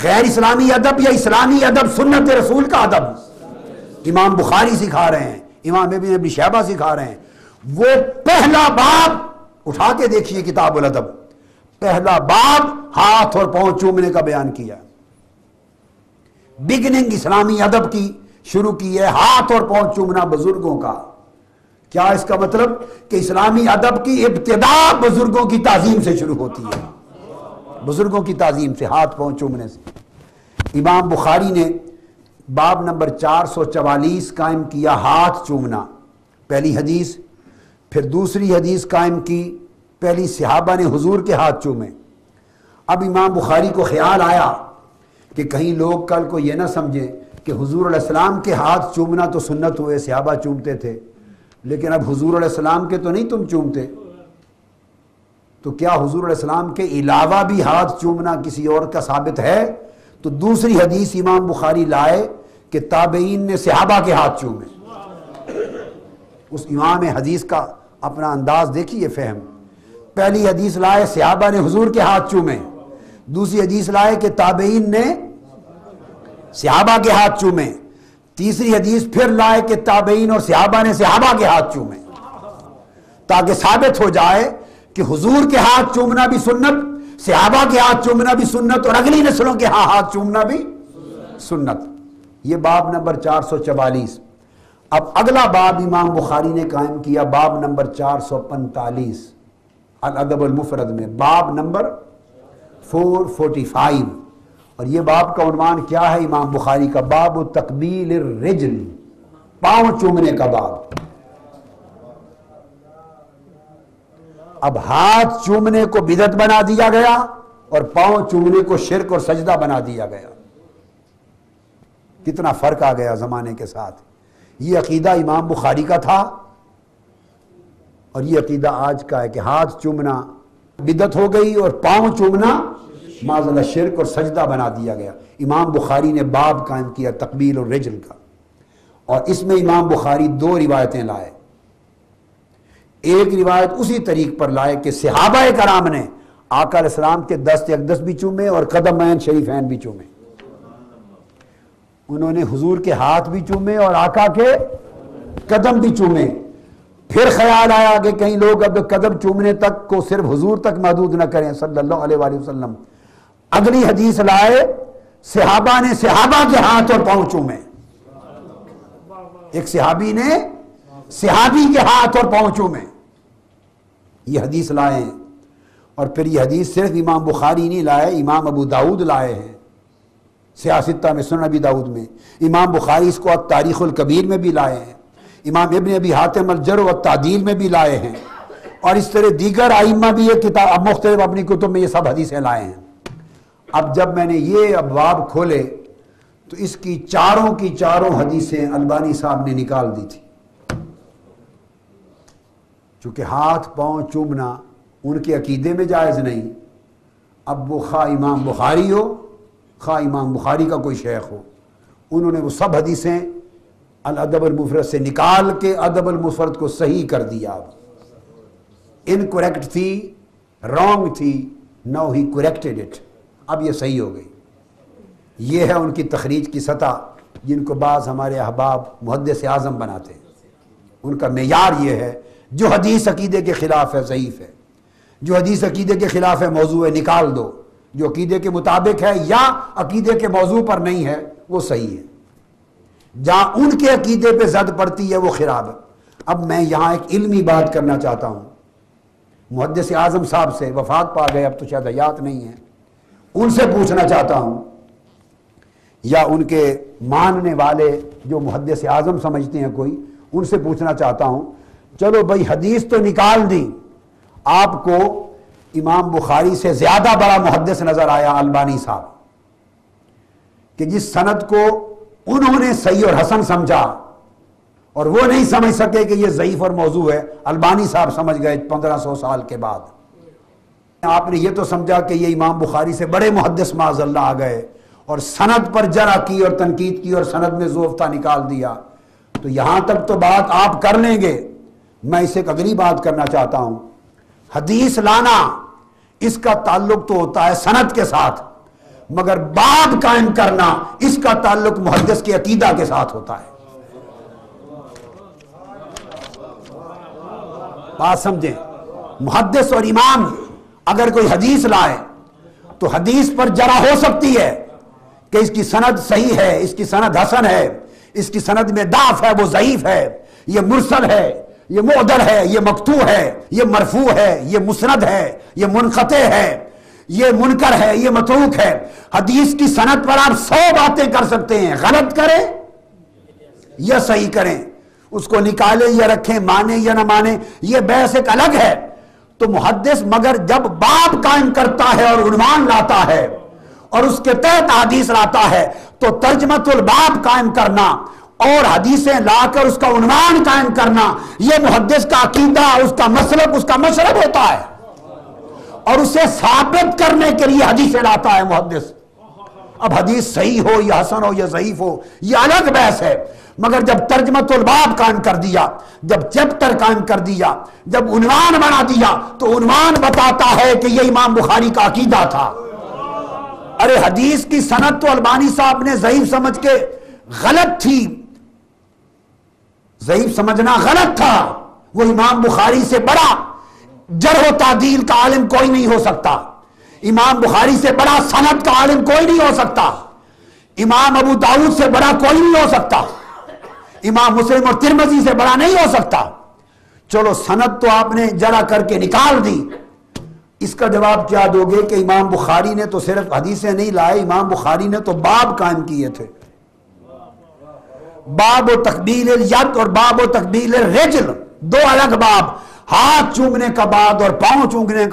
غیر اسلامی ادب یا اسلامی ادب سنت رسول کا ادب؟ امام بخاری سکھا رہے ہیں, امام ابن ابی شیبہ سکھا رہے ہیں. وہ پہلا باب اٹھا کے دیکھیے کتاب الادب, پہلا باب ہاتھ اور پاؤں چومنے کا بیان کیا. بگننگ اسلامی ادب کی شروع کی ہے ہاتھ اور پاؤں چومنا بزرگوں کا. کیا اس کا مطلب کہ اسلامی ادب کی ابتدا بزرگوں کی تعظیم سے شروع ہوتی ہے, بزرگوں کی تعظیم سے, ہاتھ پاؤں چومنے سے. امام بخاری نے باب نمبر 444 قائم کیا ہاتھ چومنا, پہلی حدیث. پھر دوسری حدیث قائم کی, پہلی صحابہ نے حضور کے ہاتھ چومے. اب امام بخاری کو خیال آیا کہ کہیں لوگ کل کو یہ نہ سمجھیں کہ حضور علیہ السلام کے ہاتھ چومنا تو سنت ہوئے, صحابہ چومتے تھے, لیکن اب حضور علیہ السلام کے تو نہیں تم چومتے, تو کیا حضور علیہ السلام کے علاوہ بھی ہاتھ چومنا کسی اور کا ثابت ہے؟ تو دوسری حدیث امام بخاری لائے کہ تابعین نے صحابہ کے ہاتھ چومے. اس امام حدیث کا اپنا انداز دیکھیے, فہم. پہلی حدیث لائے صحابہ نے حضور کے ہاتھ چومے, دوسری حدیث لائے کہ تابعین نے صحابہ کے ہاتھ چومے, تیسری حدیث پھر لائے کہ تابعین اور صحابہ نے صحابہ کے ہاتھ چومے, تاکہ ثابت ہو جائے کہ حضور کے ہاتھ چومنا بھی سنت, صحابہ کے ہاتھ چومنا بھی سنت, اور اگلی نسلوں کے ہاتھ چومنا بھی سنت. یہ باب نمبر 444. اب اگلا باب امام بخاری نے قائم کیا, باب نمبر 445 الادب المفرد میں, باب نمبر 445. اور یہ باب کا عنوان کیا ہے امام بخاری کا؟ باب تقبیل الرجل, پاؤں چومنے کا باب. اب ہاتھ چومنے کو بدعت بنا دیا گیا اور پاؤں چومنے کو شرک اور سجدہ بنا دیا گیا. کتنا فرق آ گیا زمانے کے ساتھ. یہ عقیدہ امام بخاری کا تھا اور یہ عقیدہ آج کا ہے کہ ہاتھ چومنا بدعت ہو گئی اور پاؤں چومنا معاذ اللہ شرک اور سجدہ بنا دیا گیا. امام بخاری نے باب قائم کیا تقبیل اور رجل کا، اور اس میں امام بخاری 2 روایتیں لائے. ایک روایت اسی طریق پر لائے کہ صحابہ کرام نے آقا علیہ السلام کے دست اقدس بھی چومے اور قدمین شریفین بھی چومے. انہوں نے حضور کے ہاتھ بھی چومے اور آقا کے قدم بھی چومے. پھر خیال آیا کہ کہیں لوگ اب قدم چومنے تک کو صرف حضور تک محدود نہ کریں صلی اللہ علیہ وآلہ وسلم. اگلی حدیث لائے صحابہ نے صحابہ کے ہاتھ اور پاؤں چومے. ایک صحابی نے صحابی کے ہاتھ اور پاؤں چومے. یہ حدیث لائے. اور پھر یہ حدیث صرف امام بخاری نہیں لائے، امام ابو داؤد لائے ہیں سیاستہ میں، سنن ابی داؤد میں. امام بخاری اس کو تاریخ الکبیر میں بھی لائے ہیں، امام ابن ابی حاتم الجرح والتعدیل میں بھی لائے ہیں، اور اس طرح دیگر ائمہ بھی یہ کتاب مختلف اپنی کتب میں یہ سب حدیثیں لائے ہیں. اب جب میں نے یہ ابواب کھولے تو اس کی چاروں حدیثیں البانی صاحب نے نکال دی تھی. چونکہ ہاتھ پاؤں چومنا ان کے عقیدے میں جائز نہیں. اب وہ خواہ امام بخاری ہو خواہ امام بخاری کا کوئی شیخ ہو، انہوں نے وہ سب حدیثیں الادب المفرد سے نکال کے ادب المفرد کو صحیح کر دیا. اب انکریکٹ تھی، رانگ تھی، نو ہی کریکٹڈ اٹ. اب یہ صحیح ہو گئی. یہ ہے ان کی تخریج کی سطح جن کو بعض ہمارے احباب محدث اعظم بناتے ہیں. ان کا معیار یہ ہے جو حدیث عقیدے کے خلاف ہے ضعیف ہے، جو حدیث عقیدے کے خلاف ہے موضوع ہے نکال دو، جو عقیدے کے مطابق ہے یا عقیدے کے موضوع پر نہیں ہے وہ صحیح ہے. جہاں ان کے عقیدے پہ زد پڑتی ہے وہ خراب ہے. اب میں یہاں ایک علمی بات کرنا چاہتا ہوں. محدث اعظم صاحب سے وفات پا گئے، اب تو شاید حیات نہیں ہے، ان سے پوچھنا چاہتا ہوں، یا ان کے ماننے والے جو محدث اعظم سمجھتے ہیں کوئی، ان سے پوچھنا چاہتا ہوں، چلو بھائی حدیث تو نکال دی، آپ کو امام بخاری سے زیادہ بڑا محدث نظر آیا البانی صاحب، کہ جس سند کو انہوں نے صحیح اور حسن سمجھا اور وہ نہیں سمجھ سکے کہ یہ ضعیف اور موضوع ہے، البانی صاحب سمجھ گئے 1500 سال کے بعد. آپ نے یہ تو سمجھا کہ یہ امام بخاری سے بڑے محدث معاذ اللہ آ گئے اور سند پر جرح کی اور تنقید کی اور سند میں ضعف نکال دیا. تو یہاں تک تو بات آپ کر لیں گے. میں اسے ایک اگلی بات کرنا چاہتا ہوں. حدیث لانا اس کا تعلق تو ہوتا ہے سند کے ساتھ، مگر باب قائم کرنا اس کا تعلق محدث کے عقیدہ کے ساتھ ہوتا ہے. بات سمجھیں. محدث اور امام اگر کوئی حدیث لائے تو حدیث پر جرح ہو سکتی ہے کہ اس کی سند صحیح ہے، اس کی سند حسن ہے، اس کی سند میں ضعف ہے، وہ ضعیف ہے، یہ مرسل ہے، یہ معدل ہے، یہ مقطوع ہے، یہ مرفوع ہے، یہ مسند ہے، یہ منقطع ہے، یہ منکر ہے، یہ متروک ہے. حدیث کی سند پر آپ 100 باتیں کر سکتے ہیں، غلط کریں یا صحیح کریں، اس کو نکالیں یا رکھیں، مانیں یا نہ مانیں، یہ بحث ایک الگ ہے. تو محدث مگر جب باب قائم کرتا ہے اور عنوان لاتا ہے اور اس کے تحت حدیث لاتا ہے تو ترجمۃ الباب قائم کرنا اور حدیثیں لا کر اس کا عنوان قائم کرنا یہ محدث کا عقیدہ، اس کا مسلک، اس کا مشرب ہوتا ہے، اور اسے ثابت کرنے کے لیے حدیثیں لاتا ہے محدث. اب حدیث صحیح ہو یا حسن ہو یا ضعیف ہو یہ الگ بحث ہے، مگر جب ترجمۃ الباب قائم کر دیا، جب چیپٹر قائم کر دیا، جب عنوان بنا دیا تو عنوان بتاتا ہے کہ یہ امام بخاری کا عقیدہ تھا. ارے حدیث کی سند تو البانی صاحب نے ضعیف سمجھ کے غلط تھی، ضعیف سمجھنا غلط تھا. وہ امام بخاری سے بڑا جرح و تعدیل کا عالم کوئی نہیں ہو سکتا، امام بخاری سے بڑا سند کا عالم کوئی نہیں ہو سکتا، امام ابو داؤد سے بڑا کوئی نہیں ہو سکتا، امام مسلم اور ترمذی سے بڑا نہیں ہو سکتا. چلو سند تو آپ نے جرح کر کے نکال دی، اس کا جواب کیا دو گے کہ امام بخاری نے تو صرف حدیثیں نہیں لائے، امام بخاری نے تو باب قائم کیے تھے. باب و تقبیل الید اور باب و تقبیل الرجل دو الگ باب. ہاتھ چومنے کا بعد اور پاؤں چومنے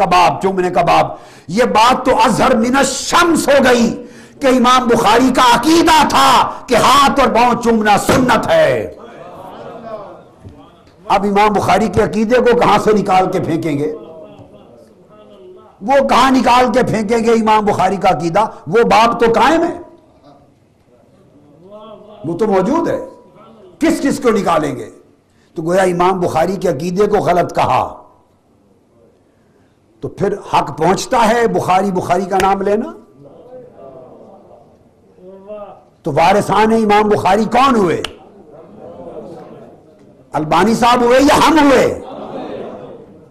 کا بعد، یہ بات تو اظہر من الشمس ہو گئی کہ امام بخاری کا عقیدہ تھا کہ ہاتھ اور پاؤں چومنا سنت ہے۔ اب امام بخاری کے عقیدے کو کہاں سے نکال کے پھینکیں گے؟ وہ کہاں نکال کے پھینکیں گے امام بخاری کا عقیدہ؟ وہ باب تو قائم ہے، وہ تو موجود ہے، کس کس کو نکالیں گے؟ تو گویا امام بخاری کے عقیدے کو غلط کہا، تو پھر حق پہنچتا ہے بخاری کا نام لینا؟ تو وارثان امام بخاری کون ہوئے؟ البانی صاحب ہوئے یا ہم ہوئے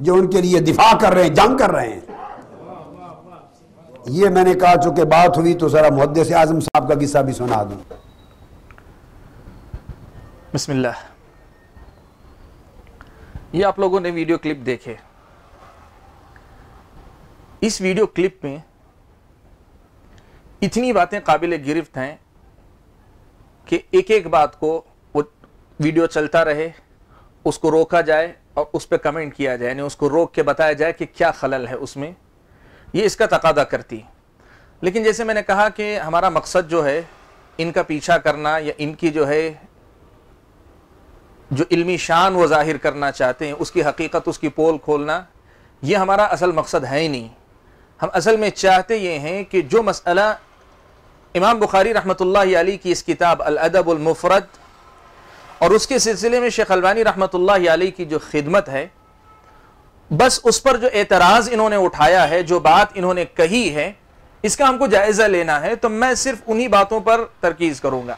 جو ان کے لیے دفاع کر رہے ہیں، جنگ کر رہے ہیں؟ یہ میں نے کہا چونکہ بات ہوئی تو ذرا محدث اعظم صاحب کا قصہ بھی سنا دوں۔ بسم اللہ۔ یہ آپ لوگوں نے ویڈیو کلپ دیکھے، اس ویڈیو کلپ میں اتنی باتیں قابل گرفت ہیں کہ ایک ایک بات کو وہ ویڈیو چلتا رہے، اس کو روکا جائے اور اس پہ کمنٹ کیا جائے، یعنی اس کو روک کے بتایا جائے کہ کیا خلل ہے اس میں، یہ اس کا تقاضا کرتی۔ لیکن جیسے میں نے کہا کہ ہمارا مقصد جو ہے ان کا پیچھا کرنا یا ان کی جو ہے جو علمی شان وہ ظاہر کرنا چاہتے ہیں، اس کی حقیقت، اس کی پول کھولنا، یہ ہمارا اصل مقصد ہے ہی نہیں۔ ہم اصل میں چاہتے یہ ہیں کہ جو مسئلہ امام بخاری رحمۃ اللہ علیہ کی اس کتاب الادب المفرد اور اس کے سلسلے میں شیخ البانی رحمۃ اللہ علیہ کی جو خدمت ہے، بس اس پر جو اعتراض انہوں نے اٹھایا ہے، جو بات انہوں نے کہی ہے، اس کا ہم کو جائزہ لینا ہے، تو میں صرف انہی باتوں پر ترکیز کروں گا۔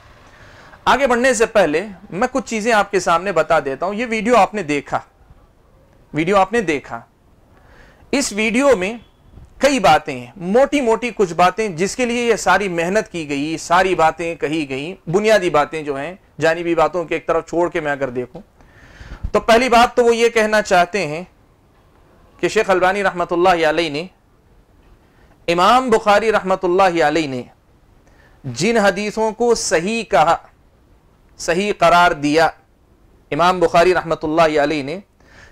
آگے بڑھنے سے پہلے میں کچھ چیزیں آپ کے سامنے بتا دیتا ہوں۔ یہ ویڈیو آپ نے دیکھا، اس ویڈیو میں کئی باتیں ہیں، موٹی موٹی کچھ باتیں جس کے لیے یہ ساری محنت کی گئی، ساری باتیں کہی گئی، بنیادی باتیں جو ہیں، جانبی باتوں کے ایک طرف چھوڑ کے میں اگر دیکھوں تو پہلی بات تو وہ یہ کہنا چاہتے ہیں کہ شیخ البانی رحمۃ اللہ علیہ نے، امام بخاری رحمۃ اللہ علیہ نے جن حدیثوں کو صحیح کہا، صحیح قرار دیا، امام بخاری رحمۃ اللہ علیہ نے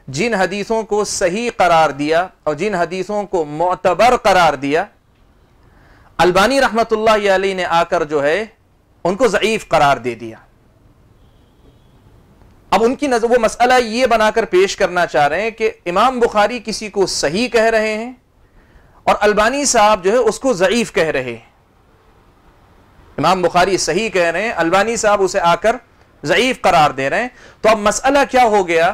جن حدیثوں کو صحیح قرار دیا اور جن حدیثوں کو معتبر قرار دیا، البانی رحمۃ اللہ علیہ نے آ کر جو ہے ان کو ضعیف قرار دے دیا۔ اب ان کی نظر وہ مسئلہ یہ بنا کر پیش کرنا چاہ رہے ہیں کہ امام بخاری کسی کو صحیح کہہ رہے ہیں اور البانی صاحب جو ہے اس کو ضعیف کہہ رہے ہیں۔ امام بخاری صحیح کہہ رہے ہیں، البانی صاحب اسے آ کر ضعیف قرار دے رہے ہیں۔ تو اب مسئلہ کیا ہو گیا؟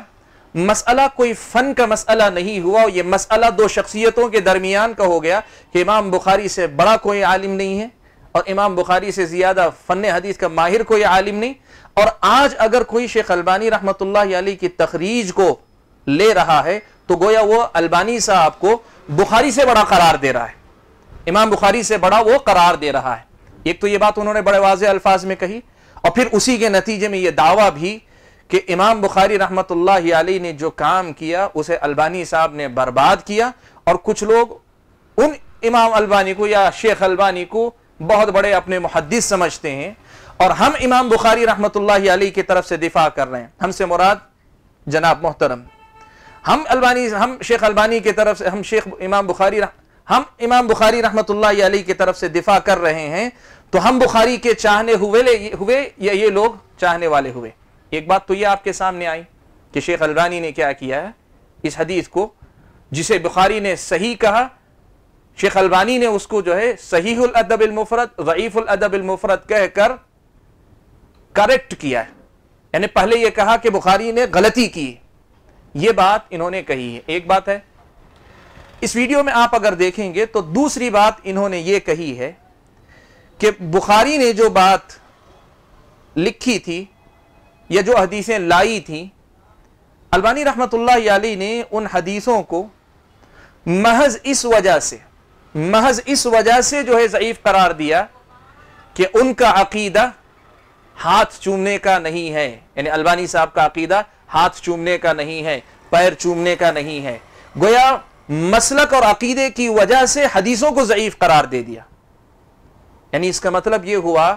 مسئلہ کوئی فن کا مسئلہ نہیں ہوا، یہ مسئلہ دو شخصیتوں کے درمیان کا ہو گیا کہ امام بخاری سے بڑا کوئی عالم نہیں ہے اور امام بخاری سے زیادہ فن حدیث کا ماہر کوئی عالم نہیں، اور آج اگر کوئی شیخ البانی رحمۃ اللہ علیہ کی تخریج کو لے رہا ہے تو گویا وہ البانی صاحب کو بخاری سے بڑا قرار دے رہا ہے، امام بخاری سے بڑا وہ قرار دے رہا ہے۔ ایک تو یہ بات انہوں نے بڑے واضح الفاظ میں کہی، اور پھر اسی کے نتیجے میں یہ دعویٰ بھی کہ امام بخاری رحمۃ اللہ علیہ نے جو کام کیا اسے البانی صاحب نے برباد کیا، اور کچھ لوگ ان امام البانی کو یا شیخ البانی کو بہت بڑے اپنے محدث سمجھتے ہیں، اور ہم امام بخاری رحمۃ اللہ علیہ کی طرف سے دفاع کر رہے ہیں۔ ہم سے مراد جناب محترم، ہم شیخ البانی کی طرف سے، ہم امام بخاری رحمۃ اللہ علیہ کی طرف سے دفاع کر رہے ہیں، تو ہم بخاری کے چاہنے ہوئے یا یہ لوگ چاہنے والے ہوئے؟ ایک بات تو یہ آپ کے سامنے آئی کہ شیخ البانی نے کیا کیا ہے، اس حدیث کو جسے بخاری نے صحیح کہا، شیخ البانی نے اس کو جو ہے صحیح الادب المفرد، ضعیف الادب المفرد کہہ کر کریکٹ کیا ہے، یعنی پہلے یہ کہا کہ بخاری نے غلطی کی، یہ بات انہوں نے کہی ہے۔ ایک بات ہے، اس ویڈیو میں آپ اگر دیکھیں گے تو دوسری بات انہوں نے یہ کہی ہے کہ بخاری نے جو بات لکھی تھی یا جو حدیثیں لائی تھیں، البانی رحمۃ اللہ علیہ نے ان حدیثوں کو محض اس وجہ سے جو ہے ضعیف قرار دیا کہ ان کا عقیدہ ہاتھ چومنے کا نہیں ہے، یعنی البانی صاحب کا عقیدہ ہاتھ چومنے کا نہیں ہے، پیر چومنے کا نہیں ہے، گویا مسلک اور عقیدے کی وجہ سے حدیثوں کو ضعیف قرار دے دیا۔ یعنی اس کا مطلب یہ ہوا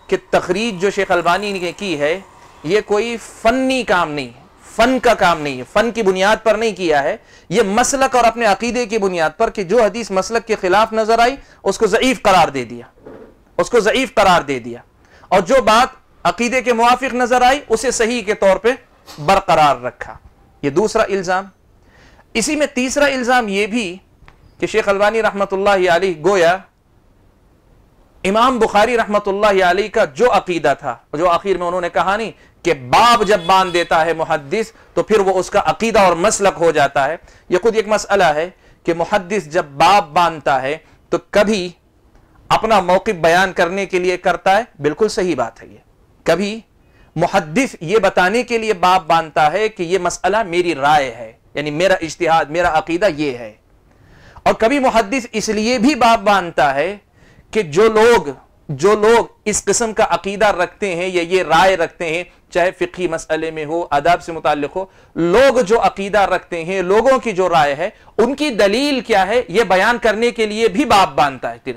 کہ تخریج جو شیخ البانی نے کی ہے یہ کوئی فنی کام نہیں، فن کا کام نہیں ہے، فن کی بنیاد پر نہیں کیا ہے، یہ مسلک اور اپنے عقیدے کی بنیاد پر کہ جو حدیث مسلک کے خلاف نظر آئی اس کو ضعیف قرار دے دیا، اس کو ضعیف قرار دے دیا، اور جو بات عقیدے کے موافق نظر آئی اسے صحیح کے طور پہ برقرار رکھا۔ یہ دوسرا الزام۔ اسی میں تیسرا الزام یہ بھی کہ شیخ البانی رحمت اللہ علیہ گویا امام بخاری رحمت اللہ علیہ کا جو عقیدہ تھا، جو آخر میں انہوں نے کہا نہیں کہ باب جب باندھ دیتا ہے محدث تو پھر وہ اس کا عقیدہ اور مسلک ہو جاتا ہے، یہ خود ایک مسئلہ ہے کہ محدث جب باب باندھتا ہے تو کبھی اپنا موقف بیان کرنے کے لیے کرتا ہے، بالکل صحیح بات ہے، یہ کبھی محدث یہ بتانے کے لیے باب باندھتا ہے کہ یہ مسئلہ میری رائے ہے، یعنی میرا اجتہاد، میرا عقیدہ یہ ہے، اور کبھی محدث اس لیے بھی باب باندھتا ہے کہ جو لوگ اس قسم کا عقیدہ رکھتے ہیں یا یہ رائے رکھتے ہیں، چاہے فقہی مسئلے میں ہو، آداب سے متعلق ہو، لوگ جو عقیدہ رکھتے ہیں، لوگوں کی جو رائے ہے، ان کی دلیل کیا ہے یہ بیان کرنے کے لیے بھی باب باندھتا ہے۔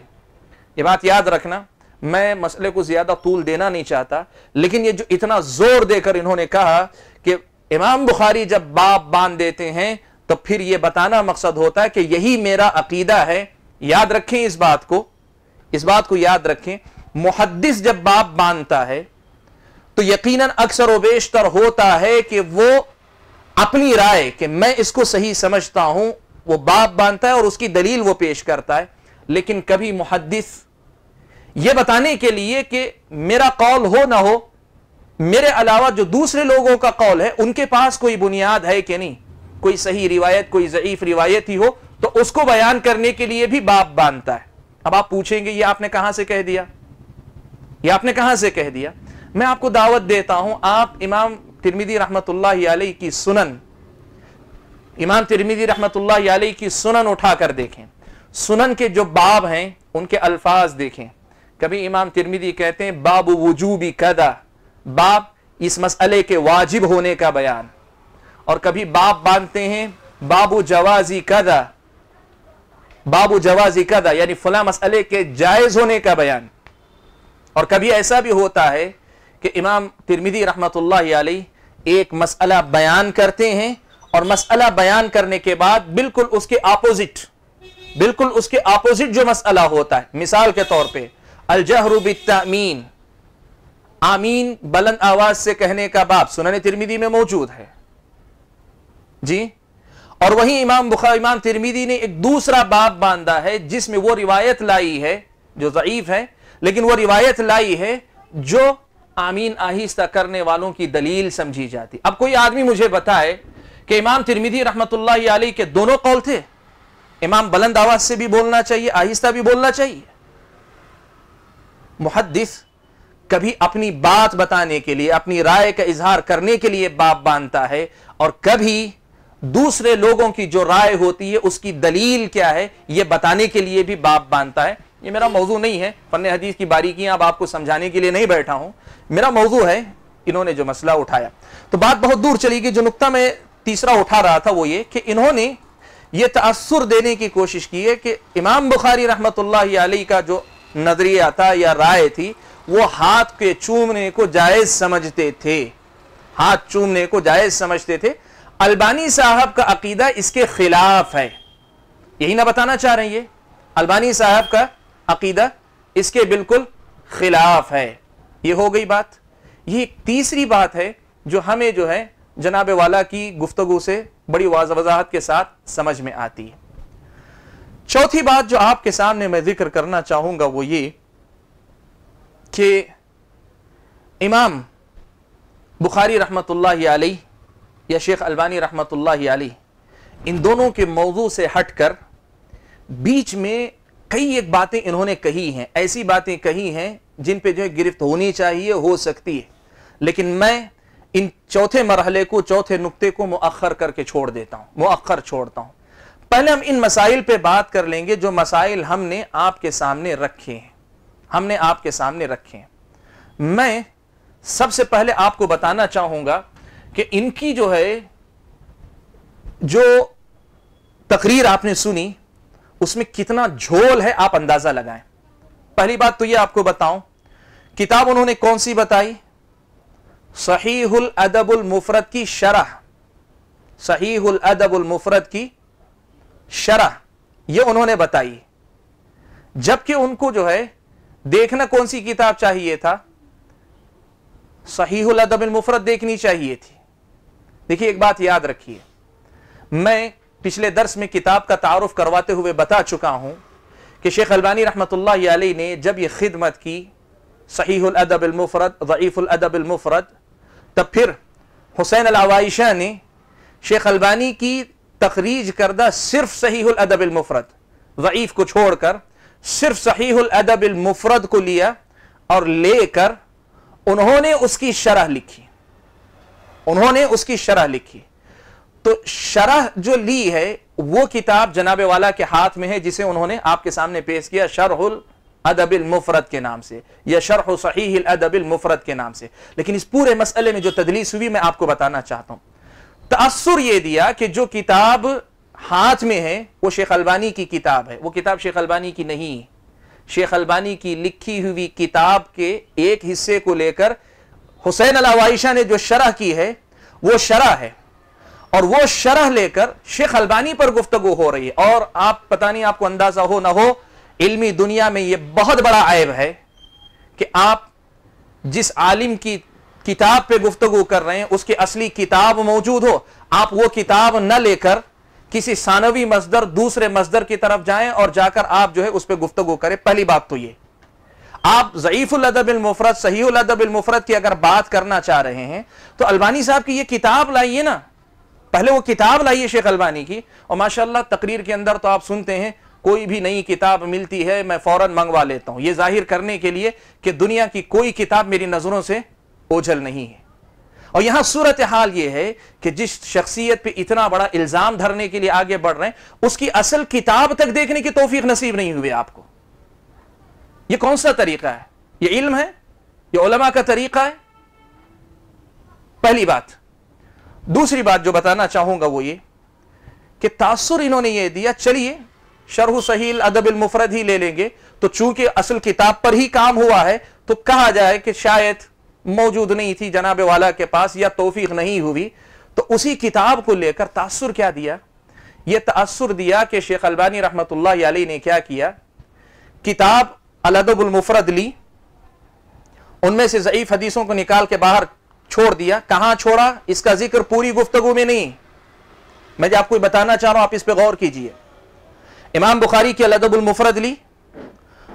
یہ بات یاد رکھنا، میں مسئلے کو زیادہ طول دینا نہیں چاہتا، لیکن یہ جو اتنا زور دے کر انہوں نے کہا کہ امام بخاری جب باب باندھ دیتے ہیں تو پھر یہ بتانا مقصد ہوتا ہے کہ یہی میرا عقیدہ ہے۔ یاد رکھیں اس بات کو یاد رکھیں، محدث جب باب باندھتا ہے تو یقیناً اکثر و بیشتر ہوتا ہے کہ وہ اپنی رائے کہ میں اس کو صحیح سمجھتا ہوں وہ باب باندھتا ہے اور اس کی دلیل وہ پیش کرتا ہے، لیکن کبھی محدث یہ بتانے کے لیے کہ میرا قول ہو نہ ہو، میرے علاوہ جو دوسرے لوگوں کا قول ہے ان کے پاس کوئی بنیاد ہے کہ نہیں، کوئی صحیح روایت، کوئی ضعیف روایت ہی ہو تو اس کو بیان کرنے کے لیے بھی باب باندھتا ہے۔ اب آپ پوچھیں گے یہ آپ نے کہاں سے کہہ دیا، یہ آپ نے کہاں سے کہہ دیا؟ میں آپ کو دعوت دیتا ہوں، آپ امام ترمذی رحمت اللہ علیہ کی سنن، امام ترمذی رحمت اللہ علیہ کی سنن اٹھا کر دیکھیں، سنن کے جو باب ہیں ان کے الفاظ دیکھیں۔ کبھی امام ترمذی کہتے ہیں باب وجوبی کذا، باب اس مسئلے کے واجب ہونے کا بیان، اور کبھی باب باندھتے ہیں باب جوازی کذا، باب جوازی کذا یعنی فلاں مسئلے کے جائز ہونے کا بیان، اور کبھی ایسا بھی ہوتا ہے کہ امام ترمذی رحمت اللہ علیہ ایک مسئلہ بیان کرتے ہیں اور مسئلہ بیان کرنے کے بعد بالکل اس کے اپوزٹ جو مسئلہ ہوتا ہے، مثال کے طور پہ الجہر بالتأمین، آمین بلند آواز سے کہنے کا باب سنن ترمذی میں موجود ہے جی، اور وہیں امام ترمذی نے ایک دوسرا باب باندھا ہے جس میں وہ روایت لائی ہے جو ضعیف ہے، لیکن وہ روایت لائی ہے جو آمین آہستہ کرنے والوں کی دلیل سمجھی جاتی۔ اب کوئی آدمی مجھے بتائے کہ امام ترمذی رحمت اللہ علیہ کے دونوں قول تھے، امام بلند آواز سے بھی بولنا چاہیے، آہستہ بھی بولنا چاہیے۔ محدث کبھی اپنی بات بتانے کے لیے، اپنی رائے کا اظہار کرنے کے لیے باب باندھتا ہے، اور کبھی دوسرے لوگوں کی جو رائے ہوتی ہے اس کی دلیل کیا ہے یہ بتانے کے لیے بھی باب باندھتا ہے۔ یہ میرا موضوع نہیں ہے، فن حدیث کی باریکیاں اب آپ کو سمجھانے کے لیے نہیں بیٹھا ہوں، میرا موضوع ہے انہوں نے جو مسئلہ اٹھایا۔ تو بات بہت دور چلی گئی، جو نقطہ میں تیسرا اٹھا رہا تھا وہ یہ کہ انہوں نے یہ تاثر دینے کی کوشش کی ہے کہ امام بخاری رحمت اللہ علیہ کا جو نظریہ تھا یا رائے تھی وہ ہاتھ کے چومنے کو جائز سمجھتے تھے، ہاتھ چومنے کو جائز سمجھتے تھے۔ البانی صاحب کا عقیدہ اس کے خلاف ہے، یہی نہ بتانا چاہ رہے ہیں، یہ البانی صاحب کا عقیدہ اس کے بالکل خلاف ہے۔ یہ ہو گئی بات۔ یہ ایک تیسری بات ہے جو ہمیں جو ہے جناب والا کی گفتگو سے بڑی وضاحت کے ساتھ سمجھ میں آتی ہے۔ چوتھی بات جو آپ کے سامنے میں ذکر کرنا چاہوں گا وہ یہ کہ امام بخاری رحمت اللہ علیہ یا شیخ البانی رحمت اللہ علیہ ان دونوں کے موضوع سے ہٹ کر بیچ میں کئی ایک باتیں انہوں نے کہی ہیں، ایسی باتیں کہی ہیں جن پہ جو ہے گرفت ہونی چاہیے، ہو سکتی ہے، لیکن میں ان چوتھے مرحلے کو، چوتھے نقطے کو مؤخر کر کے چھوڑتا ہوں۔ پہلے ہم ان مسائل پہ بات کر لیں گے جو مسائل ہم نے آپ کے سامنے رکھے ہیں۔ میں سب سے پہلے آپ کو بتانا چاہوں گا کہ ان کی جو ہے جو تقریر آپ نے سنی اس میں کتنا جھول ہے آپ اندازہ لگائیں۔ پہلی بات تو یہ آپ کو بتاؤں، کتاب انہوں نے کون سی بتائی؟ صحیح الادب المفرد کی شرح صحیح الادب المفرد کی شرح یہ انہوں نے بتائی، جبکہ ان کو جو ہے دیکھنا کون سی کتاب چاہیے تھا؟ صحیح الادب المفرد دیکھنی چاہیے تھی۔ دیکھیے ایک بات یاد رکھیے، میں پچھلے درس میں کتاب کا تعارف کرواتے ہوئے بتا چکا ہوں کہ شیخ البانی رحمۃ اللہ علیہ نے جب یہ خدمت کی صحیح الادب المفرد، ضعیف الادب المفرد، تب پھر حسین العوائشہ نے شیخ البانی کی تخریج کردہ صرف صحیح الادب المفرد، ضعیف کو چھوڑ کر صرف صحیح الادب المفرد کو لیا اور لے کر انہوں نے اس کی شرح لکھی۔ تو شرح جو لی ہے وہ کتاب جناب والا کے ہاتھ میں ہے، جسے انہوں نے آپ کے سامنے پیش کیا شرح الادب المفرد کے نام سے یا شرح صحیح الادب المفرد کے نام سے۔ لیکن اس پورے مسئلے میں جو تدلیس ہوئی میں آپ کو بتانا چاہتا ہوں، تأثر یہ دیا کہ جو کتاب ہاتھ میں ہے وہ شیخ البانی کی کتاب ہے، وہ کتاب شیخ البانی کی نہیں۔ شیخ البانی کی لکھی ہوئی کتاب کے ایک حصے کو لے کر حسین العوائشہ نے جو شرح کی ہے وہ شرح ہے، اور وہ شرح لے کر شیخ البانی پر گفتگو ہو رہی ہے۔ اور آپ پتہ نہیں آپ کو اندازہ ہو نہ ہو، علمی دنیا میں یہ بہت بڑا عیب ہے کہ آپ جس عالم کی کتاب پہ گفتگو کر رہے ہیں اس کی اصلی کتاب موجود ہو، آپ وہ کتاب نہ لے کر کسی ثانوی مصدر دوسرے مصدر کی طرف جائیں اور جا کر آپ جو ہے اس پہ گفتگو کریں۔ پہلی بات تو یہ، آپ ضعیف الادب المفرد، صحیح الادب المفرد کی اگر بات کرنا چاہ رہے ہیں تو البانی صاحب کی یہ کتاب لائیے نا، پہلے وہ کتاب لائیے شیخ البانی کی۔ اور ماشاءاللہ تقریر کے اندر تو آپ سنتے ہیں کوئی بھی نئی کتاب ملتی ہے میں فوراً منگوا لیتا ہوں، یہ ظاہر کرنے کے لیے کہ دنیا کی کوئی کتاب میری نظروں سے اوجھل نہیں ہے۔ اور یہاں صورتحال یہ ہے کہ جس شخصیت پہ اتنا بڑا الزام دھرنے کے لیے آگے بڑھ رہے ہیں اس کی اصل کتاب تک دیکھنے کی توفیق نصیب نہیں ہوئی آپ کو۔ یہ کون سا طریقہ ہے؟ یہ علم ہے؟ یہ علماء کا طریقہ ہے؟ پہلی بات۔ دوسری بات جو بتانا چاہوں گا وہ یہ کہ تاثر انہوں نے یہ دیا، چلیے شرح صحیح الادب المفرد ہی لے لیں گے، تو چونکہ اصل کتاب پر ہی کام ہوا ہے تو کہا جائے کہ شاید موجود نہیں تھی جناب والا کے پاس یا توفیق نہیں ہوئی، تو اسی کتاب کو لے کر تاثر کیا دیا؟ یہ تاثر دیا کہ شیخ البانی رحمت اللہ علیہ نے کیا کیا، کتاب الادب المفرد لی، ان میں سے ضعیف حدیثوں کو نکال کے باہر چھوڑ دیا۔ کہاں چھوڑا اس کا ذکر پوری گفتگو میں نہیں، میں جو آپ کو بتانا چاہ رہا ہوں آپ اس پہ غور کیجئے۔ امام بخاری کی الادب المفرد لی،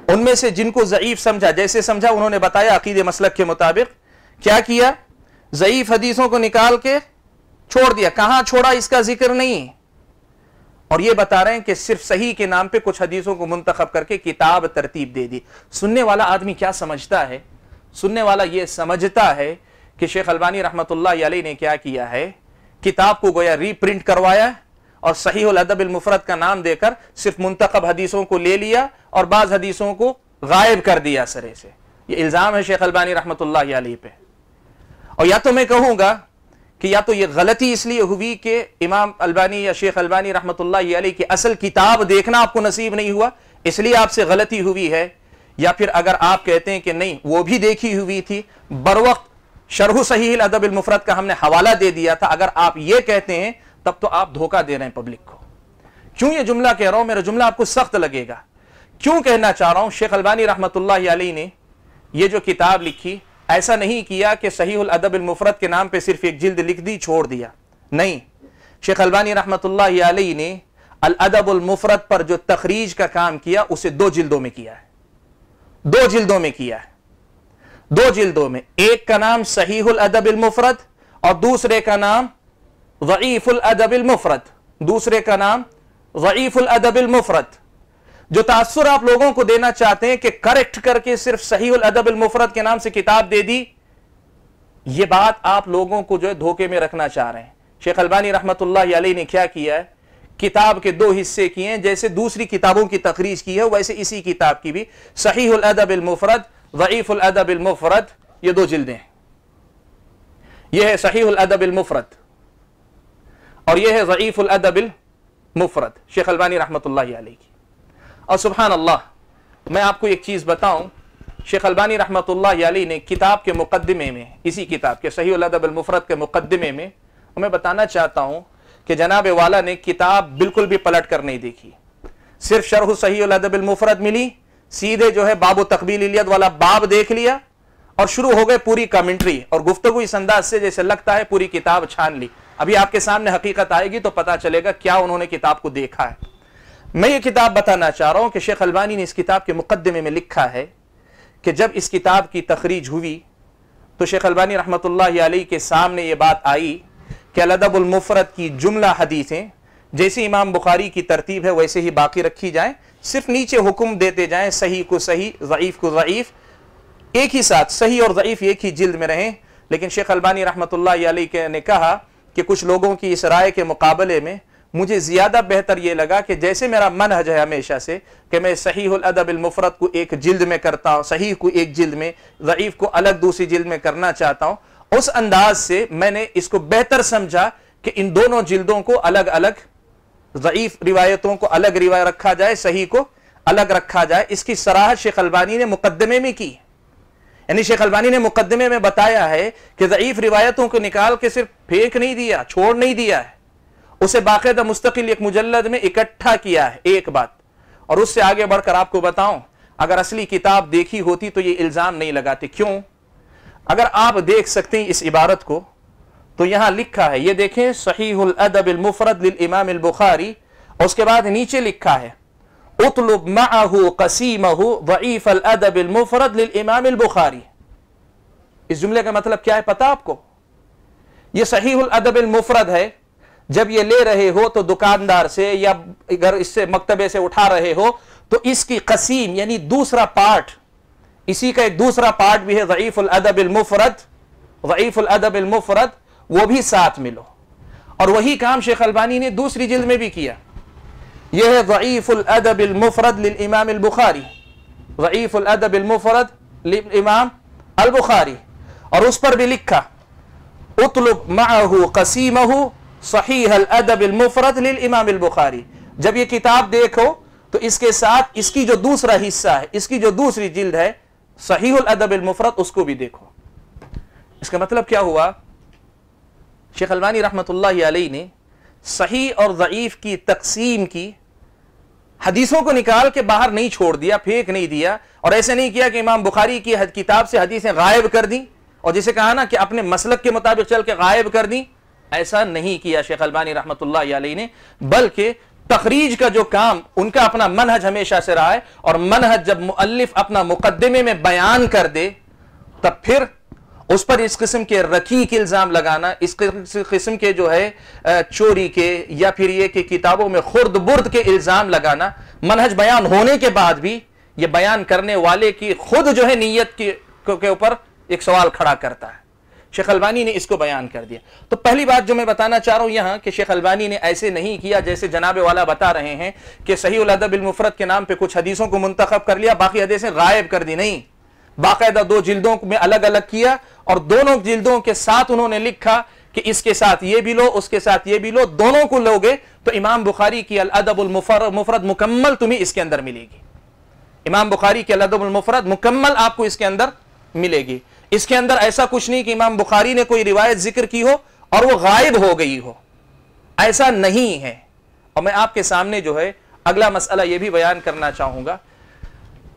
ان میں سے جن کو ضعیف سمجھا، جیسے سمجھا انہوں نے بتایا عقیدے مسلک کے مطابق، کیا کیا؟ ضعیف حدیثوں کو نکال کے چھوڑ دیا۔ کہاں چھوڑا اس کا ذکر نہیں، اور یہ بتا رہے ہیں کہ صرف صحیح کے نام پہ کچھ حدیثوں کو منتخب کر کے کتاب ترتیب دے دی۔ سننے والا آدمی کیا سمجھتا ہے؟ سننے والا یہ سمجھتا ہے کہ شیخ البانی رحمت اللہ علیہ نے کیا کیا ہے، کتاب کو گویا ری پرنٹ کروایا اور صحیح الادب المفرد کا نام دے کر صرف منتخب حدیثوں کو لے لیا اور بعض حدیثوں کو غائب کر دیا سرے سے۔ یہ الزام ہے شیخ البانی رحمت اللہ علیہ پہ۔ اور یا تو میں کہوں گا کہ یا تو یہ غلطی اس لیے ہوئی کہ امام البانی یا شیخ البانی رحمت اللہ علیہ کی اصل کتاب دیکھنا آپ کو نصیب نہیں ہوا، اس لیے آپ سے غلطی ہوئی ہے، یا پھر اگر آپ کہتے ہیں کہ نہیں وہ بھی دیکھی ہوئی تھی، بروقت شرح صحیح الادب المفرد کا ہم نے حوالہ دے دیا تھا، اگر آپ یہ کہتے ہیں تب تو آپ دھوکہ دے رہے ہیں پبلک کو۔ کیوں یہ جملہ کہہ رہا ہوں؟ میرا جملہ آپ کو سخت لگے گا۔ کیوں کہنا چاہ رہا ہوں؟ شیخ البانی رحمت اللہ علیہ نے یہ جو کتاب لکھی، ایسا نہیں کیا کہ صحیح الادب المفرد کے نام پہ صرف ایک جلد لکھ دی چھوڑ دیا، نہیں۔ شیخ البانی رحمت اللہ علیہ نے الادب المفرد پر جو تخریج کا کام کیا اسے 2 جلدوں میں کیا ہے، 2 جلدوں میں کیا ہے، 2 جلدوں میں۔ ایک کا نام صحیح الادب المفرد اور دوسرے کا نام ضعیف الادب المفرد، دوسرے کا نام ضعیف الادب المفرد۔ جو تاثر آپ لوگوں کو دینا چاہتے ہیں کہ کریکٹ کر کے صرف صحیح الادب المفرد کے نام سے کتاب دے دی، یہ بات آپ لوگوں کو جو ہے دھوکے میں رکھنا چاہ رہے ہیں۔ شیخ البانی رحمت اللہ علیہ نے کیا کیا ہے، کتاب کے 2 حصے کیے ہیں، جیسے دوسری کتابوں کی تخریج کی ہے ویسے اسی کتاب کی بھی صحیح الادب المفرد، ضعیف الادب المفرد، یہ 2 جلدیں ہیں۔ یہ ہے صحیح الادب المفرد اور یہ ہے ضعیف الادب المفرد شیخ البانی رحمت اللہ علیہ کی۔ اور سبحان اللہ، میں آپ کو ایک چیز بتاؤں، شیخ البانی رحمت اللہ علیہ نے کتاب کے مقدمے میں، اسی کتاب کے صحیح الادب المفرد کے مقدمے میں، میں بتانا چاہتا ہوں کہ جناب والا نے کتاب بالکل بھی پلٹ کر نہیں دیکھی، صرف شرح صحیح الادب المفرد ملی، سیدھے جو ہے باب و تقبیل الید والا باب دیکھ لیا اور شروع ہو گئے پوری کمنٹری اور گفتگو اس انداز سے جیسے لگتا ہے پوری کتاب چھان لی۔ ابھی آپ کے سامنے حقیقت آئے گی تو پتا چلے گا کیا انہوں نے کتاب کو دیکھا ہے۔ میں یہ کتاب بتانا چاہ رہا ہوں کہ شیخ البانی نے اس کتاب کے مقدمے میں لکھا ہے کہ جب اس کتاب کی تخریج ہوئی تو شیخ البانی رحمۃ اللہ علیہ کے سامنے یہ بات آئی کہ الادب المفرد کی جملہ حدیثیں جیسی امام بخاری کی ترتیب ہے ویسے ہی باقی رکھی جائیں، صرف نیچے حکم دیتے جائیں صحیح کو صحیح، ضعیف کو ضعیف، ایک ہی ساتھ صحیح اور ضعیف ایک ہی جلد میں رہیں۔ لیکن شیخ البانی رحمۃ اللہ علیہ نے کہا کہ کچھ لوگوں کی اس رائے کے مقابلے میں مجھے زیادہ بہتر یہ لگا کہ جیسے میرا منہج ہے ہمیشہ سے کہ میں صحیح الادب المفرد کو ایک جلد میں کرتا ہوں، صحیح کو ایک جلد میں، ضعیف کو الگ دوسری جلد میں کرنا چاہتا ہوں، اس انداز سے میں نے اس کو بہتر سمجھا کہ ان دونوں جلدوں کو الگ الگ، ضعیف روایتوں کو الگ روایت رکھا جائے، صحیح کو الگ رکھا جائے۔ اس کی صراحت شیخ البانی نے مقدمے میں کی، یعنی شیخ البانی نے مقدمے میں بتایا ہے کہ ضعیف روایتوں کو نکال کے صرف پھینک نہیں دیا، چھوڑ نہیں دیا ہے، اسے باقاعدہ مستقل ایک مجلد میں اکٹھا کیا ہے۔ ایک بات اور اس سے آگے بڑھ کر آپ کو بتاؤں، اگر اصلی کتاب دیکھی ہوتی تو یہ الزام نہیں لگاتے۔ کیوں؟ اگر آپ دیکھ سکتے ہیں اس عبارت کو تو یہاں لکھا ہے، یہ دیکھیں صحیح الادب المفرد للامام البخاری، اور اس کے بعد نیچے لکھا ہے اطلب معه قسیمه ضعیف الادب المفرد للامام البخاری۔ اس جملے کا مطلب کیا ہے پتہ آپ کو؟ یہ صحیح الادب المفرد ہے، جب یہ لے رہے ہو تو دکاندار سے یا اگر اس سے مکتبے سے اٹھا رہے ہو تو اس کی قسیم یعنی دوسرا پارٹ، اسی کا ایک دوسرا پارٹ بھی ہے ضعیف الادب المفرد، ضعیف الادب المفرد، وہ بھی ساتھ ملو۔ اور وہی کام شیخ البانی نے دوسری جلد میں بھی کیا، یہ ہے ضعیف الادب المفرد للامام البخاری، ضعیف الادب المفرد للامام البخاری، اور اس پر بھی لکھا اطلب معه قسیمه صحیح الادب المفرد للامام البخاری۔ جب یہ کتاب دیکھو تو اس کے ساتھ اس کی جو دوسرا حصہ ہے، اس کی جو دوسری جلد ہے صحیح الادب المفرد، اس کو بھی دیکھو۔ اس کا مطلب کیا ہوا؟ شیخ البانی رحمۃ اللہ علیہ نے صحیح اور ضعیف کی تقسیم کی، حدیثوں کو نکال کے باہر نہیں چھوڑ دیا، پھینک نہیں دیا، اور ایسے نہیں کیا کہ امام بخاری کی کتاب سے حدیثیں غائب کر دیں اور جسے کہا نا کہ اپنے مسلک کے مطابق چل کے غائب کر دیں، ایسا نہیں کیا شیخ البانی رحمۃ اللہ علیہ نے، بلکہ تخریج کا جو کام ان کا اپنا منہج ہمیشہ سے رہا ہے، اور منہج جب مؤلف اپنا مقدمے میں بیان کر دے تب پھر اس پر اس قسم کے رقیق الزام لگانا، اس قسم کے جو ہے چوری کے یا پھر یہ کہ کتابوں میں خرد برد کے الزام لگانا، منہج بیان ہونے کے بعد بھی یہ بیان کرنے والے کی خود جو ہے نیت کے اوپر ایک سوال کھڑا کرتا ہے۔ شیخ البانی نے اس کو بیان کر دیا۔ تو پہلی بات جو میں بتانا چاہ رہا ہوں یہاں کہ شیخ البانی نے ایسے نہیں کیا جیسے جناب والا بتا رہے ہیں کہ صحیح الادب المفرد کے نام پہ کچھ حدیثوں کو منتخب کر لیا، باقی حدیثیں غائب کر دی، نہیں، باقاعدہ دو جلدوں میں الگ الگ کیا، اور دونوں جلدوں کے ساتھ انہوں نے لکھا کہ اس کے ساتھ یہ بھی لو، اس کے ساتھ یہ بھی لو، دونوں کو لوگے تو امام بخاری کی الادب المفرد مکمل تمہیں اس کے اندر ملے گی، امام بخاری کی الادب المفرد مکمل آپ کو اس کے اندر ملے گی۔ اس کے اندر ایسا کچھ نہیں کہ امام بخاری نے کوئی روایت ذکر کی ہو اور وہ غائب ہو گئی ہو، ایسا نہیں ہے۔ اور میں آپ کے سامنے جو ہے اگلا مسئلہ یہ بھی بیان کرنا چاہوں گا۔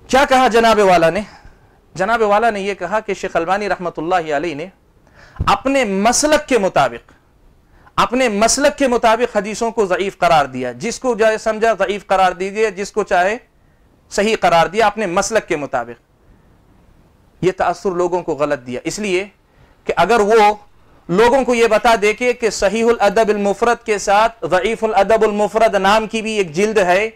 کیا کہا جناب والا نے؟ جناب والا نے یہ کہا کہ شیخ البانی رحمۃ اللہ علیہ نے اپنے مسلک کے مطابق حدیثوں کو ضعیف قرار دیا، جس کو جائے سمجھا ضعیف قرار دیجیے، جس کو چاہے صحیح قرار دیا، اپنے مسلک کے مطابق۔ یہ تاثر لوگوں کو غلط دیا، اس لیے کہ اگر وہ لوگوں کو یہ بتا دے کہ صحیح الادب المفرد کے ساتھ ضعیف الادب المفرد نام کی بھی ایک جلد ہے،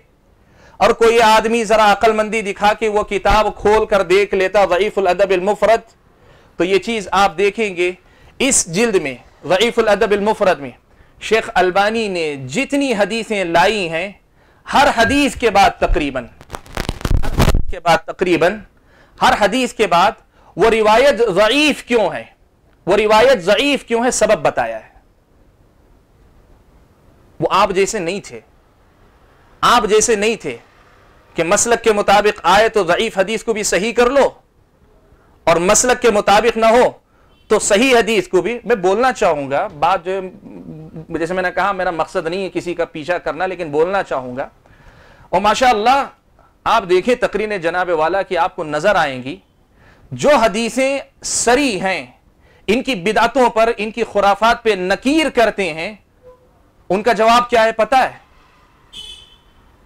اور کوئی آدمی ذرا عقل مندی دکھا کہ وہ کتاب کھول کر دیکھ لیتا ضعیف الادب المفرد، تو یہ چیز آپ دیکھیں گے اس جلد میں ضعیف الادب المفرد میں شیخ البانی نے جتنی حدیثیں لائی ہیں، ہر حدیث کے بعد تقریباً ہر حدیث کے بعد وہ روایت ضعیف کیوں ہے سبب بتایا ہے۔ وہ آپ جیسے نہیں تھے کہ مسلک کے مطابق آئے تو ضعیف حدیث کو بھی صحیح کر لو، اور مسلک کے مطابق نہ ہو تو صحیح حدیث کو بھی میں بولنا چاہوں گا، بات جو جیسے میں نے کہا میرا مقصد نہیں ہے کسی کا پیچھا کرنا، لیکن بولنا چاہوں گا. اور ماشاءاللہ آپ دیکھیں تقریر جناب والا کی آپ کو نظر آئیں گی جو حدیثیں سری ہیں، ان کی بدعتوں پر، ان کی خرافات پہ نکیر کرتے ہیں، ان کا جواب کیا ہے پتہ ہے؟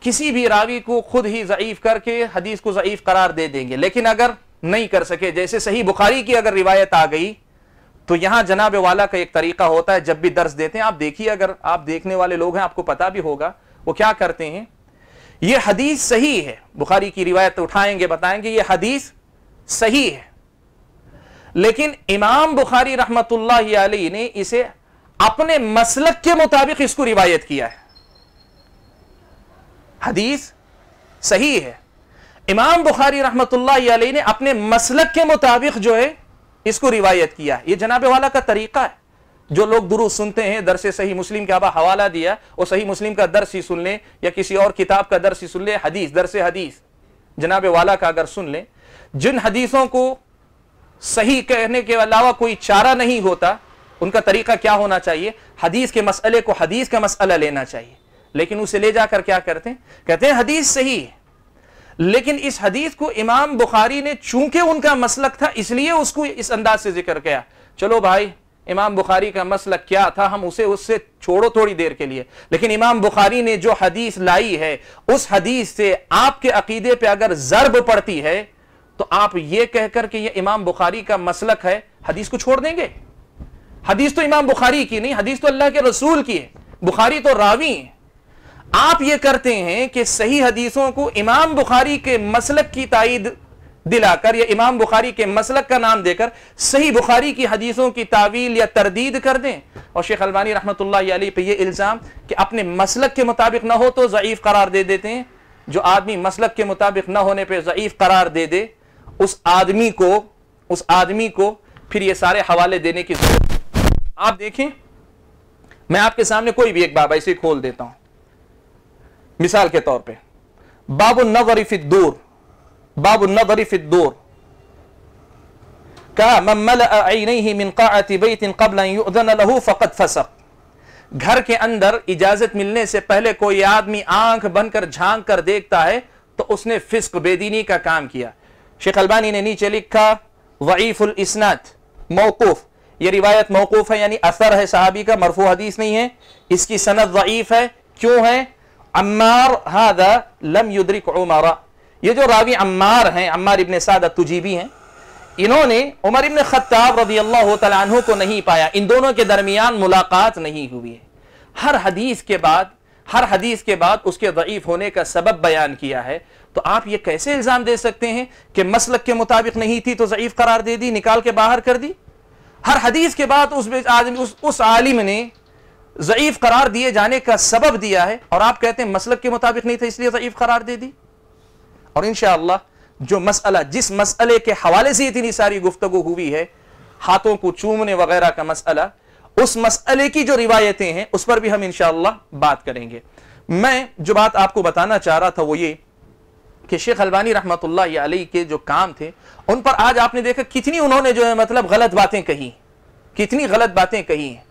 کسی بھی راوی کو خود ہی ضعیف کر کے حدیث کو ضعیف قرار دے دیں گے، لیکن اگر نہیں کر سکے، جیسے صحیح بخاری کی اگر روایت آ گئی تو یہاں جناب والا کا ایک طریقہ ہوتا ہے جب بھی درس دیتے ہیں، آپ دیکھیے، اگر آپ دیکھنے والے لوگ ہیں آپ کو پتا بھی ہوگا وہ کیا کرتے ہیں. یہ حدیث صحیح ہے، بخاری کی روایت اٹھائیں گے، بتائیں گے یہ حدیث صحیح ہے، لیکن امام بخاری رحمت اللہ علیہ نے اسے اپنے مسلک کے مطابق اس کو روایت کیا ہے. حدیث صحیح ہے، امام بخاری رحمت اللہ علیہ نے اپنے مسلک کے مطابق جو ہے اس کو روایت کیا ہے. یہ جناب والا کا طریقہ ہے. جو لوگ دروس سنتے ہیں، درس صحیح مسلم کا ابا حوالہ دیا، اور صحیح مسلم کا درس ہی سن لیں یا کسی اور کتاب کا درس ہی سن لیں، حدیث درس حدیث جناب والا کا اگر سن لیں، جن حدیثوں کو صحیح کہنے کے علاوہ کوئی چارہ نہیں ہوتا، ان کا طریقہ کیا ہونا چاہیے؟ حدیث کے مسئلے کو حدیث کا مسئلہ لینا چاہیے، لیکن اسے لے جا کر کیا کرتے ہیں؟ کہتے ہیں حدیث صحیح ہے، لیکن اس حدیث کو امام بخاری نے چونکہ ان کا مسلک تھا اس لیے اس کو اس انداز سے ذکر کیا. چلو بھائی امام بخاری کا مسلک کیا تھا ہم اسے اس سے چھوڑو تھوڑی دیر کے لیے، لیکن امام بخاری نے جو حدیث لائی ہے اس حدیث سے آپ کے عقیدے پہ اگر ضرب پڑتی ہے تو آپ یہ کہہ کر کہ یہ امام بخاری کا مسلک ہے حدیث کو چھوڑ دیں گے؟ حدیث تو امام بخاری کی نہیں، حدیث تو اللہ کے رسول کی ہے، بخاری تو راوی ہیں. آپ یہ کرتے ہیں کہ صحیح حدیثوں کو امام بخاری کے مسلک کی تائید دلا کر یا امام بخاری کے مسلک کا نام دے کر صحیح بخاری کی حدیثوں کی تعویل یا تردید کر دیں. اور شیخ البانی رحمت اللہ علیہ پہ یہ الزام کہ اپنے مسلک کے مطابق نہ ہو تو ضعیف قرار دے دیتے ہیں. جو آدمی مسلک کے مطابق نہ ہونے پہ ضعیف قرار دے دے اس آدمی کو پھر یہ سارے حوالے دینے کی ضرورت. آپ دیکھیں میں آپ کے سامنے کوئی بھی ایک باب ایسے کھول دیتا ہوں، مثال کے طور پہ باب النظر فی الدور، باب النظر فی الدور کہا من ملأ عینیہ من قاعۃ بیت قبل ان یؤذن له فقد فسق. گھر کے اندر اجازت ملنے سے پہلے کوئی آدمی آنکھ بن کر جھانک کر دیکھتا ہے تو اس نے فسق بے دینی کا کام کیا. شیخ البانی نے نیچے لکھا ضعیف الاسناد موقوف، یہ روایت موقوف ہے یعنی اثر ہے صحابی کا، مرفوع حدیث نہیں ہے. اس کی سند ضعیف ہے. کیوں ہے؟ عمار هذا لم يدرك عمر، یہ جو راوی عمار ہیں، عمار ابن سعد التجیبی ہیں، انہوں نے عمر ابن خطاب رضی اللہ تعالیٰ عنہ کو نہیں پایا، ان دونوں کے درمیان ملاقات نہیں ہوئی ہے. ہر حدیث کے بعد اس کے ضعیف ہونے کا سبب بیان کیا ہے. تو آپ یہ کیسے الزام دے سکتے ہیں کہ مسلک کے مطابق نہیں تھی تو ضعیف قرار دے دی، نکال کے باہر کر دی؟ ہر حدیث کے بعد اس عالم نے ضعیف قرار دیے جانے کا سبب دیا ہے، اور آپ کہتے ہیں مسلک کے مطابق نہیں تھا اس لیے ضعیف قرار دے دی. اور انشاءاللہ جو مسئلہ، جس مسئلے کے حوالے سے اتنی ساری گفتگو ہوئی ہے، ہاتھوں کو چومنے وغیرہ کا مسئلہ، اس مسئلے کی جو روایتیں ہیں اس پر بھی ہم انشاءاللہ بات کریں گے. میں جو بات آپ کو بتانا چاہ رہا تھا وہ یہ کہ شیخ البانی رحمت اللہ علیہ کے جو کام تھے ان پر آج آپ نے دیکھا کتنی انہوں نے جو ہے مطلب غلط باتیں کہی، کتنی غلط باتیں کہی ہیں.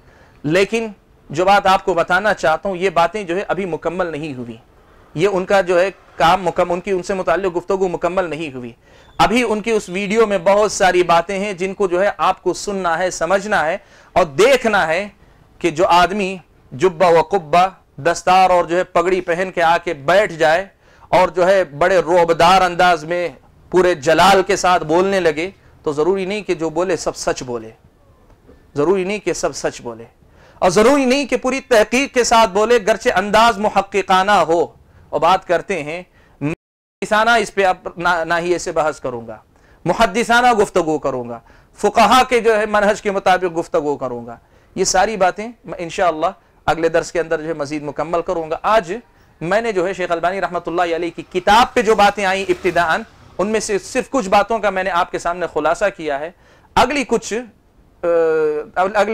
لیکن جو بات آپ کو بتانا چاہتا ہوں یہ باتیں جو ہے ابھی مکمل نہیں ہوئی، یہ ان کا جو ہے کام ان سے متعلق گفتگو مکمل نہیں ہوئی. ابھی ان کی اس ویڈیو میں بہت ساری باتیں ہیں جن کو جو ہے آپ کو سننا ہے، سمجھنا ہے اور دیکھنا ہے کہ جو آدمی جبہ و قبہ دستار اور جو ہے پگڑی پہن کے آ کے بیٹھ جائے اور جو ہے بڑے رعبدار انداز میں پورے جلال کے ساتھ بولنے لگے تو ضروری نہیں کہ جو بولے سب سچ بولے، ضروری نہیں کہ سب سچ بولے، اور ضروری نہیں کہ پوری تحقیق کے ساتھ بولے، گرچہ انداز محققانہ ہو. اور بات کرتے ہیں محدثانہ، اس پہ نہ ہی ایسے بحث کروں گا، محدثانہ گفتگو کروں گا، فقہا کے جو ہے منہج کے مطابق گفتگو کروں گا. یہ ساری باتیں میں انشاءاللہ اگلے درس کے اندر جو ہے مزید مکمل کروں گا. آج میں نے جو ہے شیخ البانی رحمت اللہ علیہ کی کتاب پہ جو باتیں آئیں ابتداءً ان میں سے صرف کچھ باتوں کا میں نے آپ کے سامنے خلاصہ کیا ہے. اگلے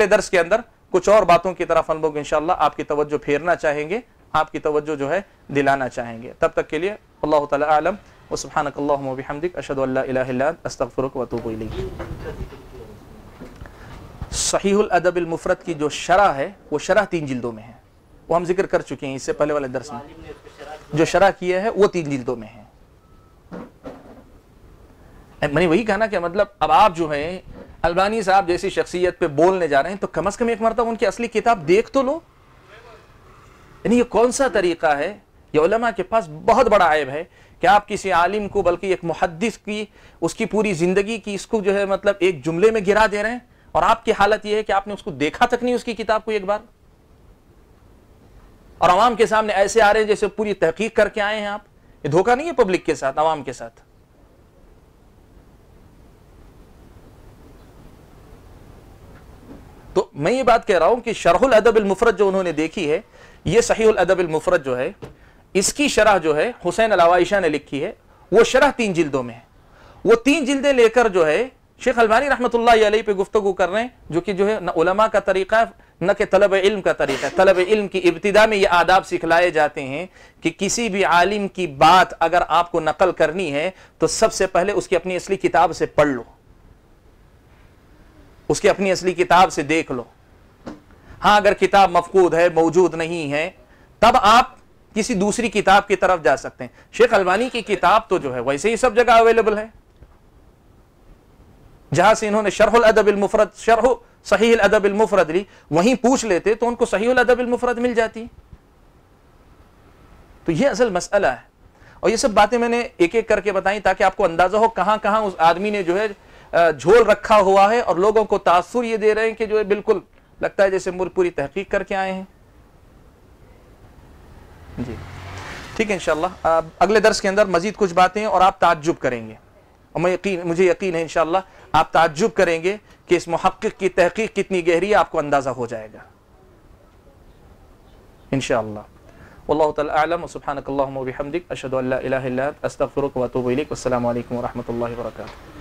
درس کے اندر کچھ اور باتوں کی طرف ہم لوگ انشاءاللہ آپ کی توجہ پھیرنا چاہیں گے، آپ کی توجہ جو ہے دلانا چاہیں گے. تب تک کے لیے اللہ تعالی اعلم وسبحانک اللہم وبحمدک اشہد ان لا الہ الا انت استغفرک واتوب الیک. صحیح الادب المفرد کی جو شرح ہے وہ شرح 3 جلدوں میں ہے، وہ ہم ذکر کر چکے ہیں اس سے پہلے والے درس میں، جو شرح کیا ہے وہ 3 جلدوں میں ہے۔ میں نے وہی کہا نا کہ مطلب اب آپ جو ہیں البانی صاحب جیسی شخصیت پہ بولنے جا رہے ہیں تو کم از کم ایک مرتبہ ان کی اصلی کتاب دیکھ تو لو۔ یعنی یہ کون سا طریقہ ہے؟ یہ علماء کے پاس بہت بڑا عیب ہے کہ آپ کسی عالم کو، بلکہ ایک محدث کی، اس کی پوری زندگی کی، اس کو جو ہے مطلب ایک جملے میں گرا دے رہے ہیں، اور آپ کی حالت یہ ہے کہ آپ نے اس کو دیکھا تک نہیں، اس کی کتاب کو ایک بار، اور عوام کے سامنے ایسے آ رہے ہیں جیسے پوری تحقیق کر کے آئے ہیں آپ۔ یہ دھوکہ نہیں ہے پبلک کے ساتھ، عوام کے ساتھ۔ تو میں یہ بات کہہ رہا ہوں کہ شرح الادب المفرد جو انہوں نے دیکھی ہے، یہ صحیح الادب المفرد جو ہے، اس کی شرح جو ہے حسین العوائشہ نے لکھی ہے، وہ شرح 3 جلدوں میں ہے۔ وہ 3 جلدیں لے کر جو ہے شیخ البانی رحمۃ اللہ علیہ پہ گفتگو کر رہے ہیں، جو کہ جو ہے نہ علماء کا طریقہ ہے نہ کہ طلب علم کا طریقہ ہے۔ طلب علم کی ابتدا میں یہ آداب سکھلائے جاتے ہیں کہ کسی بھی عالم کی بات اگر آپ کو نقل کرنی ہے تو سب سے پہلے اس کی اپنی اصلی کتاب سے پڑھ لو، اس کی اپنی اصلی کتاب سے دیکھ لو۔ ہاں اگر کتاب مفقود ہے، موجود نہیں ہے، تب آپ کسی دوسری کتاب کی طرف جا سکتے ہیں۔ شیخ البانی کی کتاب تو جو ہے ویسے ہی سب جگہ اویلیبل ہے، جہاں سے انہوں نے شرح الادب المفرد، شرح صحیح الادب المفرد لی، وہیں پوچھ لیتے تو ان کو صحیح الادب المفرد مل جاتی۔ تو یہ اصل مسئلہ ہے، اور یہ سب باتیں میں نے ایک ایک کر کے بتائیں تاکہ آپ کو اندازہ ہو کہاں کہاں اس آدمی نے جو ہے جھول رکھا ہوا ہے، اور لوگوں کو تاثر یہ دے رہے ہیں کہ جو ہے بالکل لگتا ہے جیسے پوری تحقیق کر کے آئے ہیں۔ جی ٹھیک ہے، انشاءاللہ اگلے درس کے اندر مزید کچھ باتیں ہیں اور آپ تعجب کریں گے، اور مجھے یقین ہے انشاءاللہ آپ تعجب کریں گے کہ اس محقق کی تحقیق کتنی گہری ہے، آپ کو اندازہ ہو جائے گا انشاءاللہ۔ واللہ تعالی اعلم، سبحانک اللہم و بحمدک، اشہد ان لا الہ الا انت، استغفرک و اتوب الیک، والسلام علیکم ورحمۃ اللہ وبرکاتہ۔